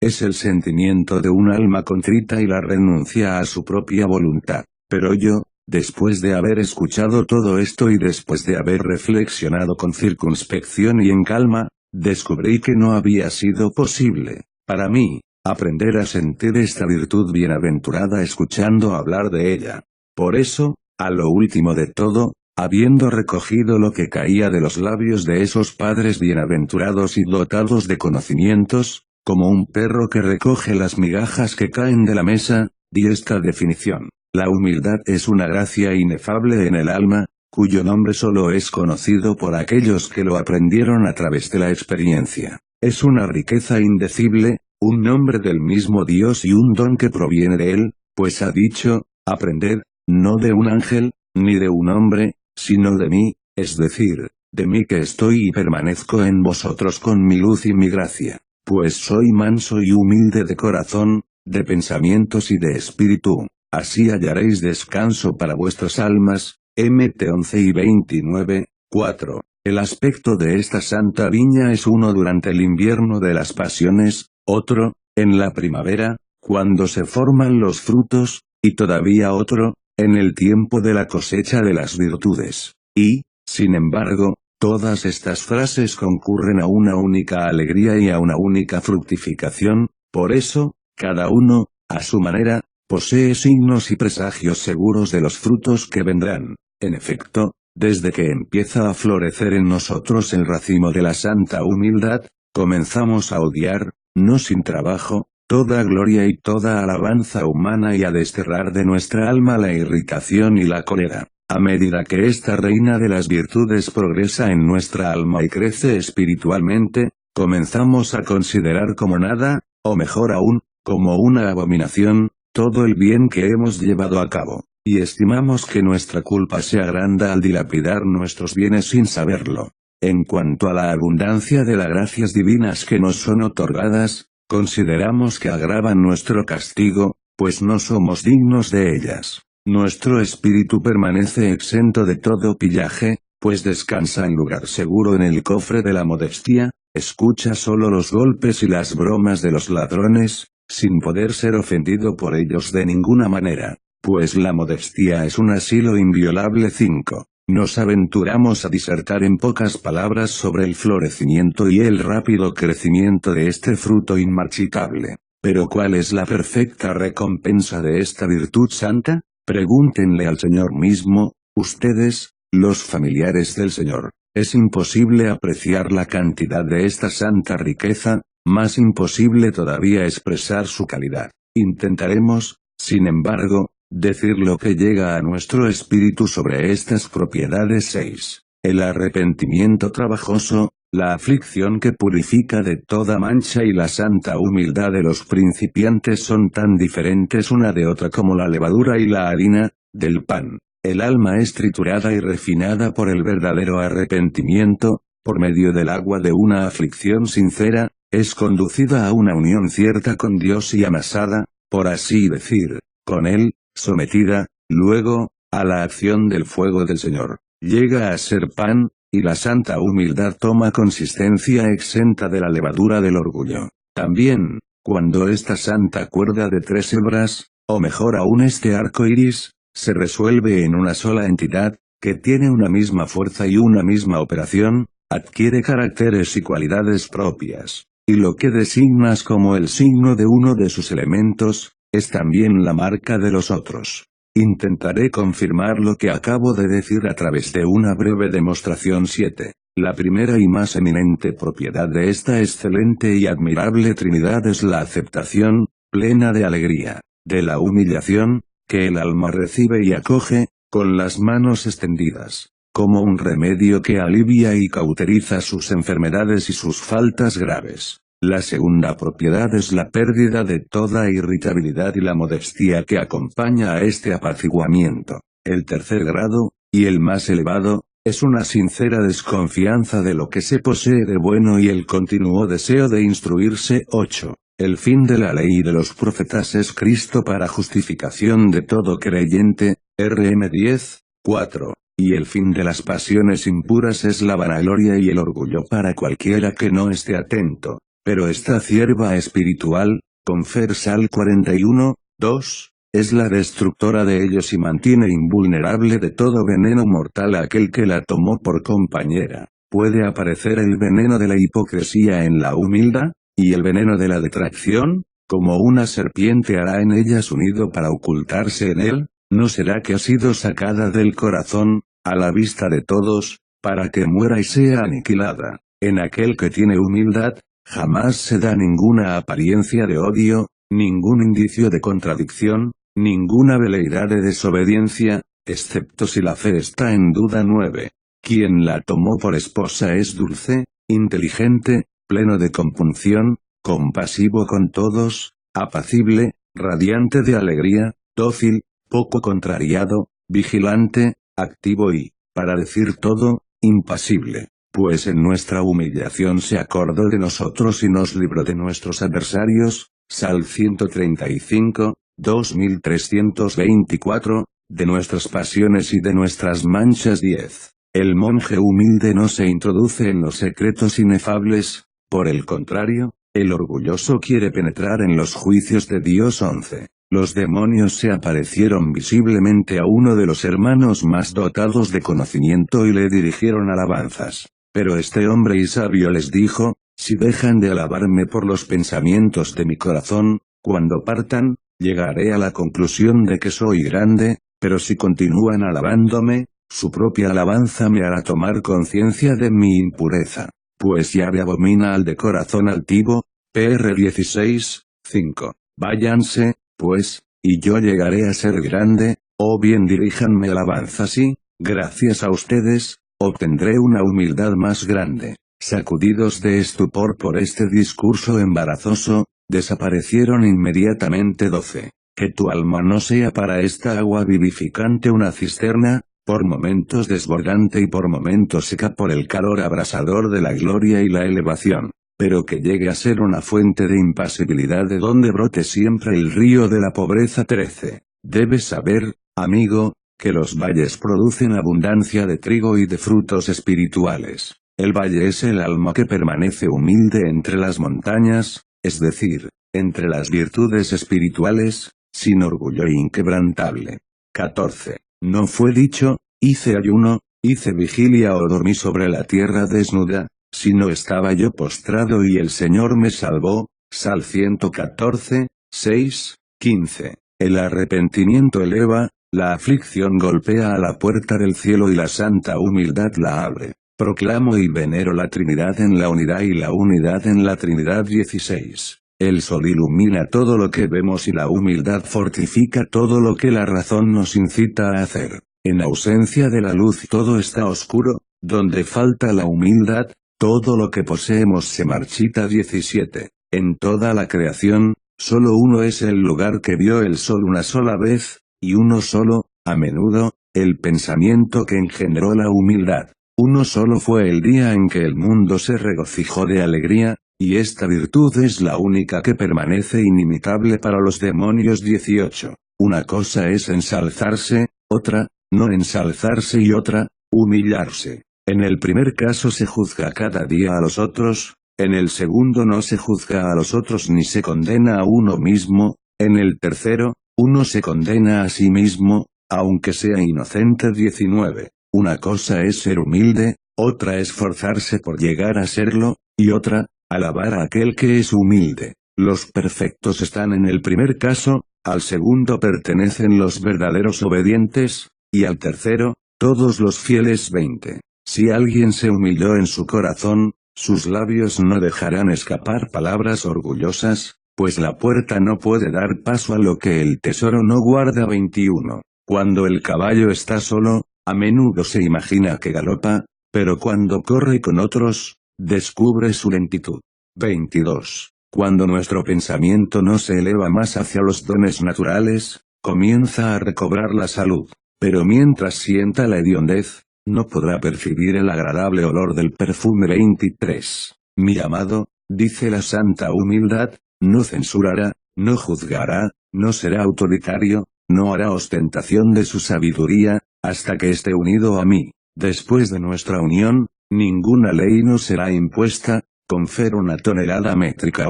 es el sentimiento de un alma contrita y la renuncia a su propia voluntad. Pero yo, después de haber escuchado todo esto y después de haber reflexionado con circunspección y en calma, descubrí que no había sido posible, para mí, aprender a sentir esta virtud bienaventurada escuchando hablar de ella. Por eso, a lo último de todo, habiendo recogido lo que caía de los labios de esos padres bienaventurados y dotados de conocimientos, como un perro que recoge las migajas que caen de la mesa, di esta definición. La humildad es una gracia inefable en el alma, cuyo nombre solo es conocido por aquellos que lo aprendieron a través de la experiencia. Es una riqueza indecible, un nombre del mismo Dios y un don que proviene de él, pues ha dicho, aprended, no de un ángel, ni de un hombre, sino de mí, es decir, de mí que estoy y permanezco en vosotros con mi luz y mi gracia. Pues soy manso y humilde de corazón, de pensamientos y de espíritu, así hallaréis descanso para vuestras almas. Mt 11 y 29, 4. El aspecto de esta santa viña es uno durante el invierno de las pasiones, otro, en la primavera, cuando se forman los frutos, y todavía otro, en el tiempo de la cosecha de las virtudes. Y, sin embargo, todas estas frases concurren a una única alegría y a una única fructificación, por eso, cada uno, a su manera, posee signos y presagios seguros de los frutos que vendrán. En efecto, desde que empieza a florecer en nosotros el racimo de la santa humildad, comenzamos a odiar, no sin trabajo, toda gloria y toda alabanza humana y a desterrar de nuestra alma la irritación y la cólera. A medida que esta reina de las virtudes progresa en nuestra alma y crece espiritualmente, comenzamos a considerar como nada, o mejor aún, como una abominación, todo el bien que hemos llevado a cabo, y estimamos que nuestra culpa se agranda al dilapidar nuestros bienes sin saberlo. En cuanto a la abundancia de las gracias divinas que nos son otorgadas, consideramos que agravan nuestro castigo, pues no somos dignos de ellas. Nuestro espíritu permanece exento de todo pillaje, pues descansa en lugar seguro en el cofre de la modestia, escucha solo los golpes y las bromas de los ladrones, sin poder ser ofendido por ellos de ninguna manera, pues la modestia es un asilo inviolable. 5. Nos aventuramos a disertar en pocas palabras sobre el florecimiento y el rápido crecimiento de este fruto inmarchitable. Pero ¿cuál es la perfecta recompensa de esta virtud santa? Pregúntenle al Señor mismo, ustedes, los familiares del Señor. Es imposible apreciar la cantidad de esta santa riqueza, más imposible todavía expresar su calidad. Intentaremos, sin embargo, decir lo que llega a nuestro espíritu sobre estas propiedades. 6. El arrepentimiento trabajoso, la aflicción que purifica de toda mancha y la santa humildad de los principiantes son tan diferentes una de otra como la levadura y la harina, del pan. El alma es triturada y refinada por el verdadero arrepentimiento, por medio del agua de una aflicción sincera, es conducida a una unión cierta con Dios y amasada, por así decir, con Él, sometida, luego, a la acción del fuego del Señor. Llega a ser pan, y la santa humildad toma consistencia exenta de la levadura del orgullo. También, cuando esta santa cuerda de 3 hebras, o mejor aún este arco iris, se resuelve en una sola entidad, que tiene una misma fuerza y una misma operación, adquiere caracteres y cualidades propias, y lo que designas como el signo de uno de sus elementos, es también la marca de los otros. Intentaré confirmar lo que acabo de decir a través de una breve demostración. 7. La primera y más eminente propiedad de esta excelente y admirable Trinidad es la aceptación, plena de alegría, de la humillación, que el alma recibe y acoge, con las manos extendidas, como un remedio que alivia y cauteriza sus enfermedades y sus faltas graves. La segunda propiedad es la pérdida de toda irritabilidad y la modestia que acompaña a este apaciguamiento. El tercer grado, y el más elevado, es una sincera desconfianza de lo que se posee de bueno y el continuo deseo de instruirse. 8. El fin de la ley y de los profetas es Cristo para justificación de todo creyente, Rm 10, 4. Y el fin de las pasiones impuras es la vanagloria y el orgullo para cualquiera que no esté atento. Pero esta cierva espiritual, Confersal 41, 2, es la destructora de ellos y mantiene invulnerable de todo veneno mortal a aquel que la tomó por compañera. ¿Puede aparecer el veneno de la hipocresía en la humildad? ¿Y el veneno de la detracción? Como una serpiente hará en ella su nido para ocultarse en él, ¿no será que ha sido sacada del corazón, a la vista de todos, para que muera y sea aniquilada? En aquel que tiene humildad, jamás se da ninguna apariencia de odio, ningún indicio de contradicción, ninguna veleidad de desobediencia, excepto si la fe está en duda. 9. Quien la tomó por esposa es dulce, inteligente, pleno de compunción, compasivo con todos, apacible, radiante de alegría, dócil, poco contrariado, vigilante, activo y, para decir todo, impasible. Pues en nuestra humillación se acordó de nosotros y nos libró de nuestros adversarios, Sal 135, 2324, de nuestras pasiones y de nuestras manchas. 10. El monje humilde no se introduce en los secretos inefables, por el contrario, el orgulloso quiere penetrar en los juicios de Dios. 11. Los demonios se aparecieron visiblemente a uno de los hermanos más dotados de conocimiento y le dirigieron alabanzas. Pero este hombre y sabio les dijo, si dejan de alabarme por los pensamientos de mi corazón, cuando partan, llegaré a la conclusión de que soy grande, pero si continúan alabándome, su propia alabanza me hará tomar conciencia de mi impureza. Pues Yahvé abomina al de corazón altivo, PR 16, 5. Váyanse, pues, y yo llegaré a ser grande, o bien diríjanme alabanzas y, gracias a ustedes, obtendré una humildad más grande. Sacudidos de estupor por este discurso embarazoso, desaparecieron inmediatamente. 12. Que tu alma no sea para esta agua vivificante una cisterna, por momentos desbordante y por momentos seca por el calor abrasador de la gloria y la elevación, pero que llegue a ser una fuente de impasibilidad de donde brote siempre el río de la pobreza. 13. Debes saber, amigo, que los valles producen abundancia de trigo y de frutos espirituales. El valle es el alma que permanece humilde entre las montañas, es decir, entre las virtudes espirituales, sin orgullo e inquebrantable. 14. No fue dicho, hice ayuno, hice vigilia o dormí sobre la tierra desnuda, sino estaba yo postrado y el Señor me salvó. Sal 114, 6, 15. El arrepentimiento eleva, la aflicción golpea a la puerta del cielo y la santa humildad la abre. Proclamo y venero la Trinidad en la unidad y la unidad en la Trinidad. 16. El sol ilumina todo lo que vemos y la humildad fortifica todo lo que la razón nos incita a hacer. En ausencia de la luz todo está oscuro, donde falta la humildad, todo lo que poseemos se marchita. 17. En toda la creación, solo uno es el lugar que vio el sol una sola vez, y uno solo, a menudo, el pensamiento que engendró la humildad. Uno solo fue el día en que el mundo se regocijó de alegría, y esta virtud es la única que permanece inimitable para los demonios. 18. Una cosa es ensalzarse, otra, no ensalzarse y otra, humillarse. En el primer caso se juzga cada día a los otros, en el segundo no se juzga a los otros ni se condena a uno mismo, en el tercero, uno se condena a sí mismo, aunque sea inocente. 19. Una cosa es ser humilde, otra esforzarse por llegar a serlo, y otra, alabar a aquel que es humilde. Los perfectos están en el primer caso, al segundo pertenecen los verdaderos obedientes, y al tercero, todos los fieles. 20. Si alguien se humilló en su corazón, sus labios no dejarán escapar palabras orgullosas, pues la puerta no puede dar paso a lo que el tesoro no guarda. 21. Cuando el caballo está solo, a menudo se imagina que galopa, pero cuando corre con otros, descubre su lentitud. 22. Cuando nuestro pensamiento no se eleva más hacia los dones naturales, comienza a recobrar la salud, pero mientras sienta la hediondez, no podrá percibir el agradable olor del perfume. 23. Mi amado, dice la santa humildad, no censurará, no juzgará, no será autoritario, no hará ostentación de su sabiduría, hasta que esté unido a mí. Después de nuestra unión, ninguna ley nos será impuesta, confero una tonelada métrica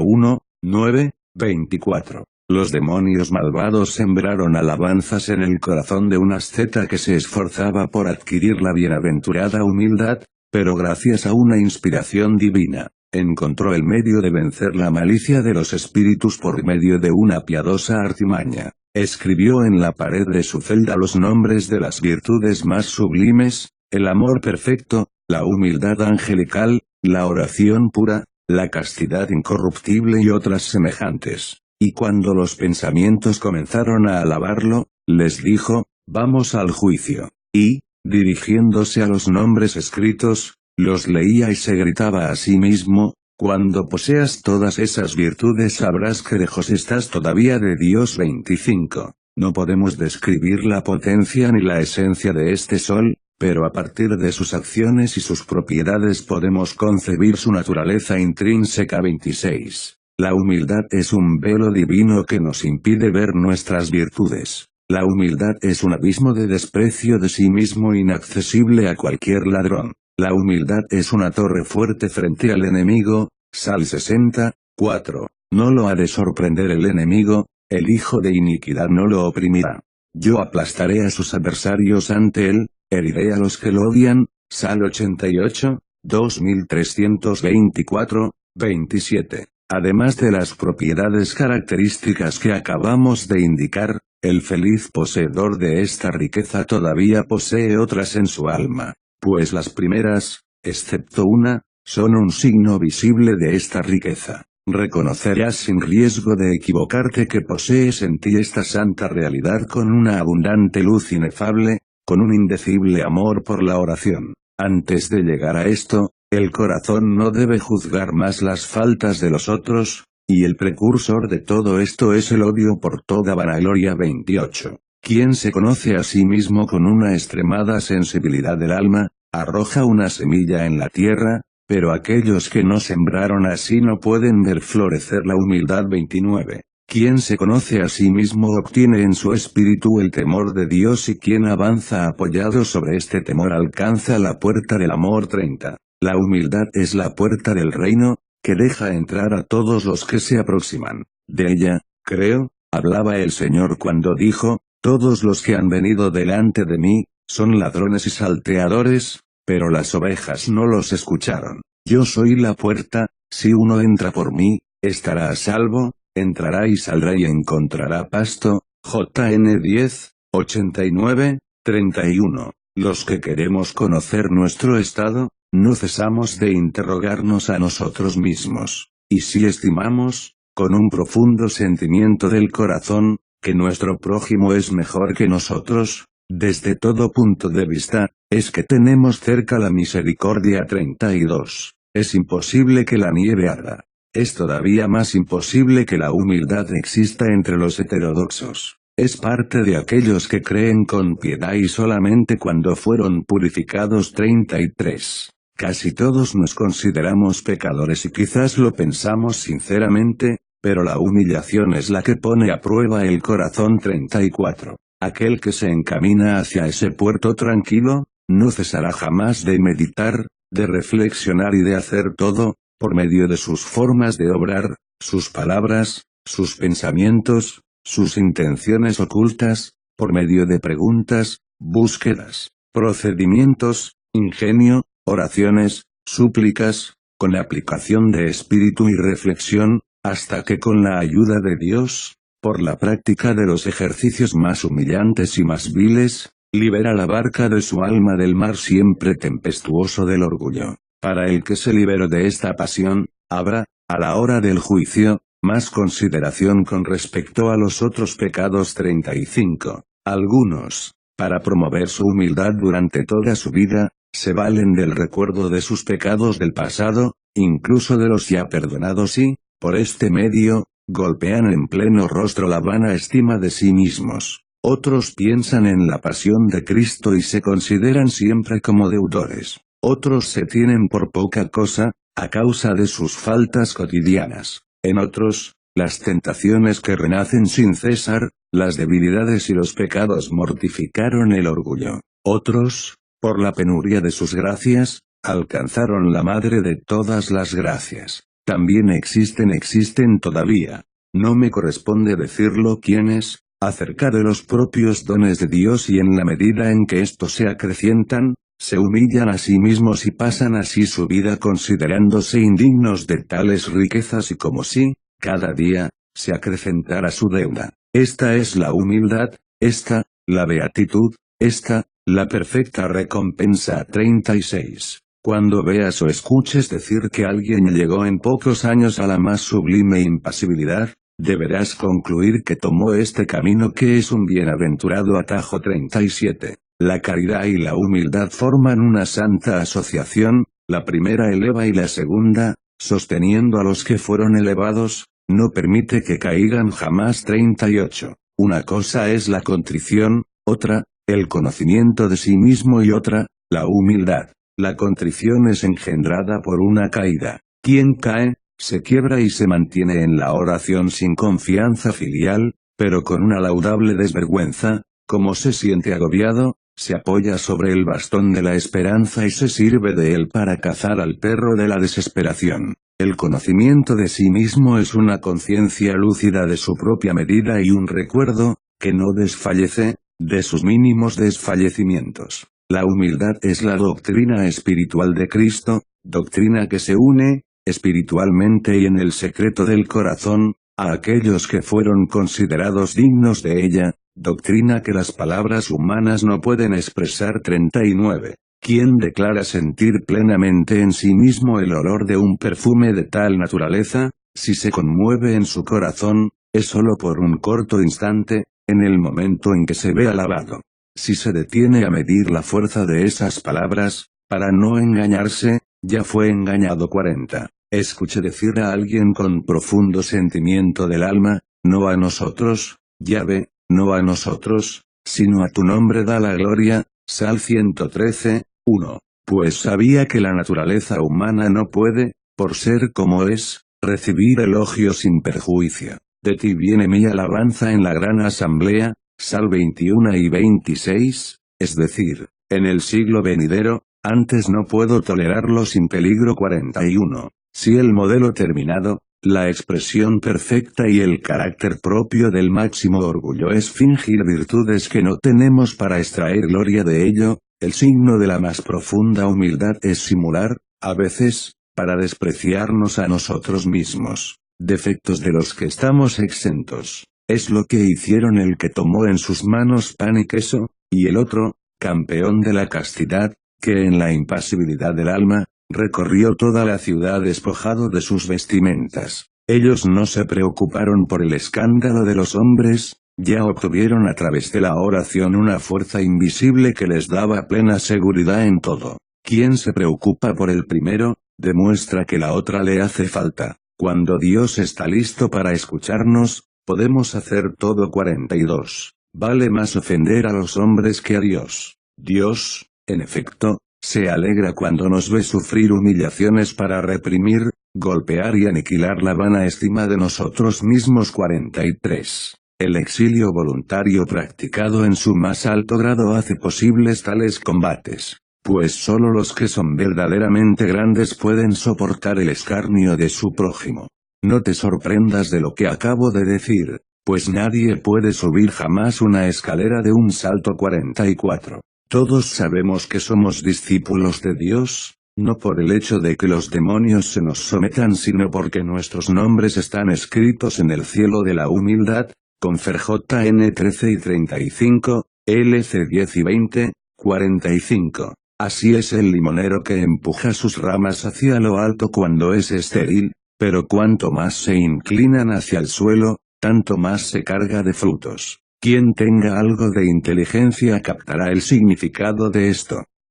1:9:24. Los demonios malvados sembraron alabanzas en el corazón de un asceta que se esforzaba por adquirir la bienaventurada humildad, pero gracias a una inspiración divina, encontró el medio de vencer la malicia de los espíritus por medio de una piadosa artimaña. Escribió en la pared de su celda los nombres de las virtudes más sublimes, el amor perfecto, la humildad angelical, la oración pura, la castidad incorruptible y otras semejantes. Y cuando los pensamientos comenzaron a alabarlo, les dijo, vamos al juicio. Y, dirigiéndose a los nombres escritos, los leía y se gritaba a sí mismo, cuando poseas todas esas virtudes sabrás que lejos estás todavía de Dios. 25. No podemos describir la potencia ni la esencia de este sol, pero a partir de sus acciones y sus propiedades podemos concebir su naturaleza intrínseca. 26. La humildad es un velo divino que nos impide ver nuestras virtudes. La humildad es un abismo de desprecio de sí mismo inaccesible a cualquier ladrón. La humildad es una torre fuerte frente al enemigo. Sal 60:4. No lo ha de sorprender el enemigo, el hijo de iniquidad no lo oprimirá. Yo aplastaré a sus adversarios ante él, heriré a los que lo odian. Sal 88, 2324, 27. Además de las propiedades características que acabamos de indicar, el feliz poseedor de esta riqueza todavía posee otras en su alma, pues las primeras, excepto una, son un signo visible de esta riqueza. Reconocerás sin riesgo de equivocarte que posees en ti esta santa realidad con una abundante luz inefable, con un indecible amor por la oración. Antes de llegar a esto, el corazón no debe juzgar más las faltas de los otros, y el precursor de todo esto es el odio por toda vanagloria. 28. Quien se conoce a sí mismo con una extremada sensibilidad del alma, arroja una semilla en la tierra, pero aquellos que no sembraron así no pueden ver florecer la humildad. 29. Quien se conoce a sí mismo obtiene en su espíritu el temor de Dios y quien avanza apoyado sobre este temor alcanza la puerta del amor. 30. La humildad es la puerta del reino, que deja entrar a todos los que se aproximan. De ella, creo, hablaba el Señor cuando dijo, todos los que han venido delante de mí, son ladrones y salteadores, pero las ovejas no los escucharon. Yo soy la puerta, si uno entra por mí, estará a salvo, entrará y saldrá y encontrará pasto. JN 10, 89, 31. Los que queremos conocer nuestro estado, no cesamos de interrogarnos a nosotros mismos, y si estimamos, con un profundo sentimiento del corazón, que nuestro prójimo es mejor que nosotros, desde todo punto de vista, es que tenemos cerca la misericordia. 32. Es imposible que la nieve arda. Es todavía más imposible que la humildad exista entre los heterodoxos. Es parte de aquellos que creen con piedad y solamente cuando fueron purificados. 33. Casi todos nos consideramos pecadores y quizás lo pensamos sinceramente, pero la humillación es la que pone a prueba el corazón. 34. Aquel que se encamina hacia ese puerto tranquilo, no cesará jamás de meditar, de reflexionar y de hacer todo, por medio de sus formas de obrar, sus palabras, sus pensamientos, sus intenciones ocultas, por medio de preguntas, búsquedas, procedimientos, ingenio, oraciones, súplicas, con aplicación de espíritu y reflexión, hasta que con la ayuda de Dios, por la práctica de los ejercicios más humillantes y más viles, libera la barca de su alma del mar siempre tempestuoso del orgullo. Para el que se liberó de esta pasión, habrá, a la hora del juicio, más consideración con respecto a los otros pecados. 35. Algunos, para promover su humildad durante toda su vida, se valen del recuerdo de sus pecados del pasado, incluso de los ya perdonados y, por este medio, golpean en pleno rostro la vana estima de sí mismos. Otros piensan en la pasión de Cristo y se consideran siempre como deudores. Otros se tienen por poca cosa, a causa de sus faltas cotidianas. En otros, las tentaciones que renacen sin cesar, las debilidades y los pecados mortificaron el orgullo. Otros, por la penuria de sus gracias, alcanzaron la madre de todas las gracias. También existen todavía. No me corresponde decirlo quiénes, acerca de los propios dones de Dios, y en la medida en que estos se acrecientan, se humillan a sí mismos y pasan así su vida considerándose indignos de tales riquezas, y como si, cada día, se acrecentara su deuda. Esta es la humildad, esta, la beatitud, esta, la perfecta recompensa. 36. Cuando veas o escuches decir que alguien llegó en pocos años a la más sublime impasibilidad, deberás concluir que tomó este camino, que es un bienaventurado atajo. 37. La caridad y la humildad forman una santa asociación, la primera eleva y la segunda, sosteniendo a los que fueron elevados, no permite que caigan jamás. 38. Una cosa es la contrición, otra, el conocimiento de sí mismo, y otra, la humildad. La contrición es engendrada por una caída. Quien cae, se quiebra y se mantiene en la oración sin confianza filial, pero con una laudable desvergüenza. Como se siente agobiado, se apoya sobre el bastón de la esperanza y se sirve de él para cazar al perro de la desesperación. El conocimiento de sí mismo es una conciencia lúcida de su propia medida y un recuerdo, que no desfallece, de sus mínimos desfallecimientos. La humildad es la doctrina espiritual de Cristo, doctrina que se une, espiritualmente y en el secreto del corazón, a aquellos que fueron considerados dignos de ella, doctrina que las palabras humanas no pueden expresar. 39. Quien declara sentir plenamente en sí mismo el olor de un perfume de tal naturaleza, si se conmueve en su corazón, es solo por un corto instante, en el momento en que se ve alabado. Si se detiene a medir la fuerza de esas palabras, para no engañarse, ya fue engañado. 40. Escuche decir a alguien con profundo sentimiento del alma, no a nosotros, Yahvé, no a nosotros, sino a tu nombre da la gloria. Sal 113, 1. Pues sabía que la naturaleza humana no puede, por ser como es, recibir elogio sin perjuicio. De ti viene mi alabanza en la gran asamblea. Sal 21 y 26, es decir, en el siglo venidero, antes no puedo tolerarlo sin peligro. 41. Si el modelo terminado, la expresión perfecta y el carácter propio del máximo orgullo es fingir virtudes que no tenemos para extraer gloria de ello, el signo de la más profunda humildad es simular, a veces, para despreciarnos a nosotros mismos, defectos de los que estamos exentos. Es lo que hicieron el que tomó en sus manos pan y queso, y el otro, campeón de la castidad, que en la impasibilidad del alma, recorrió toda la ciudad despojado de sus vestimentas. Ellos no se preocuparon por el escándalo de los hombres, ya obtuvieron a través de la oración una fuerza invisible que les daba plena seguridad en todo. Quien se preocupa por el primero, demuestra que la otra le hace falta. Cuando Dios está listo para escucharnos, podemos hacer todo. 42. Vale más ofender a los hombres que a Dios. Dios, en efecto, se alegra cuando nos ve sufrir humillaciones para reprimir, golpear y aniquilar la vana estima de nosotros mismos. 43. El exilio voluntario practicado en su más alto grado hace posibles tales combates, pues solo los que son verdaderamente grandes pueden soportar el escarnio de su prójimo. No te sorprendas de lo que acabo de decir, pues nadie puede subir jamás una escalera de un salto. 44. Todos sabemos que somos discípulos de Dios, no por el hecho de que los demonios se nos sometan, sino porque nuestros nombres están escritos en el cielo de la humildad. Confer JN 13 y 35, LC 10 y 20, 45. Así es el limonero que empuja sus ramas hacia lo alto cuando es estéril, pero cuanto más se inclinan hacia el suelo, tanto más se carga de frutos. Quien tenga algo de inteligencia captará el significado de esto.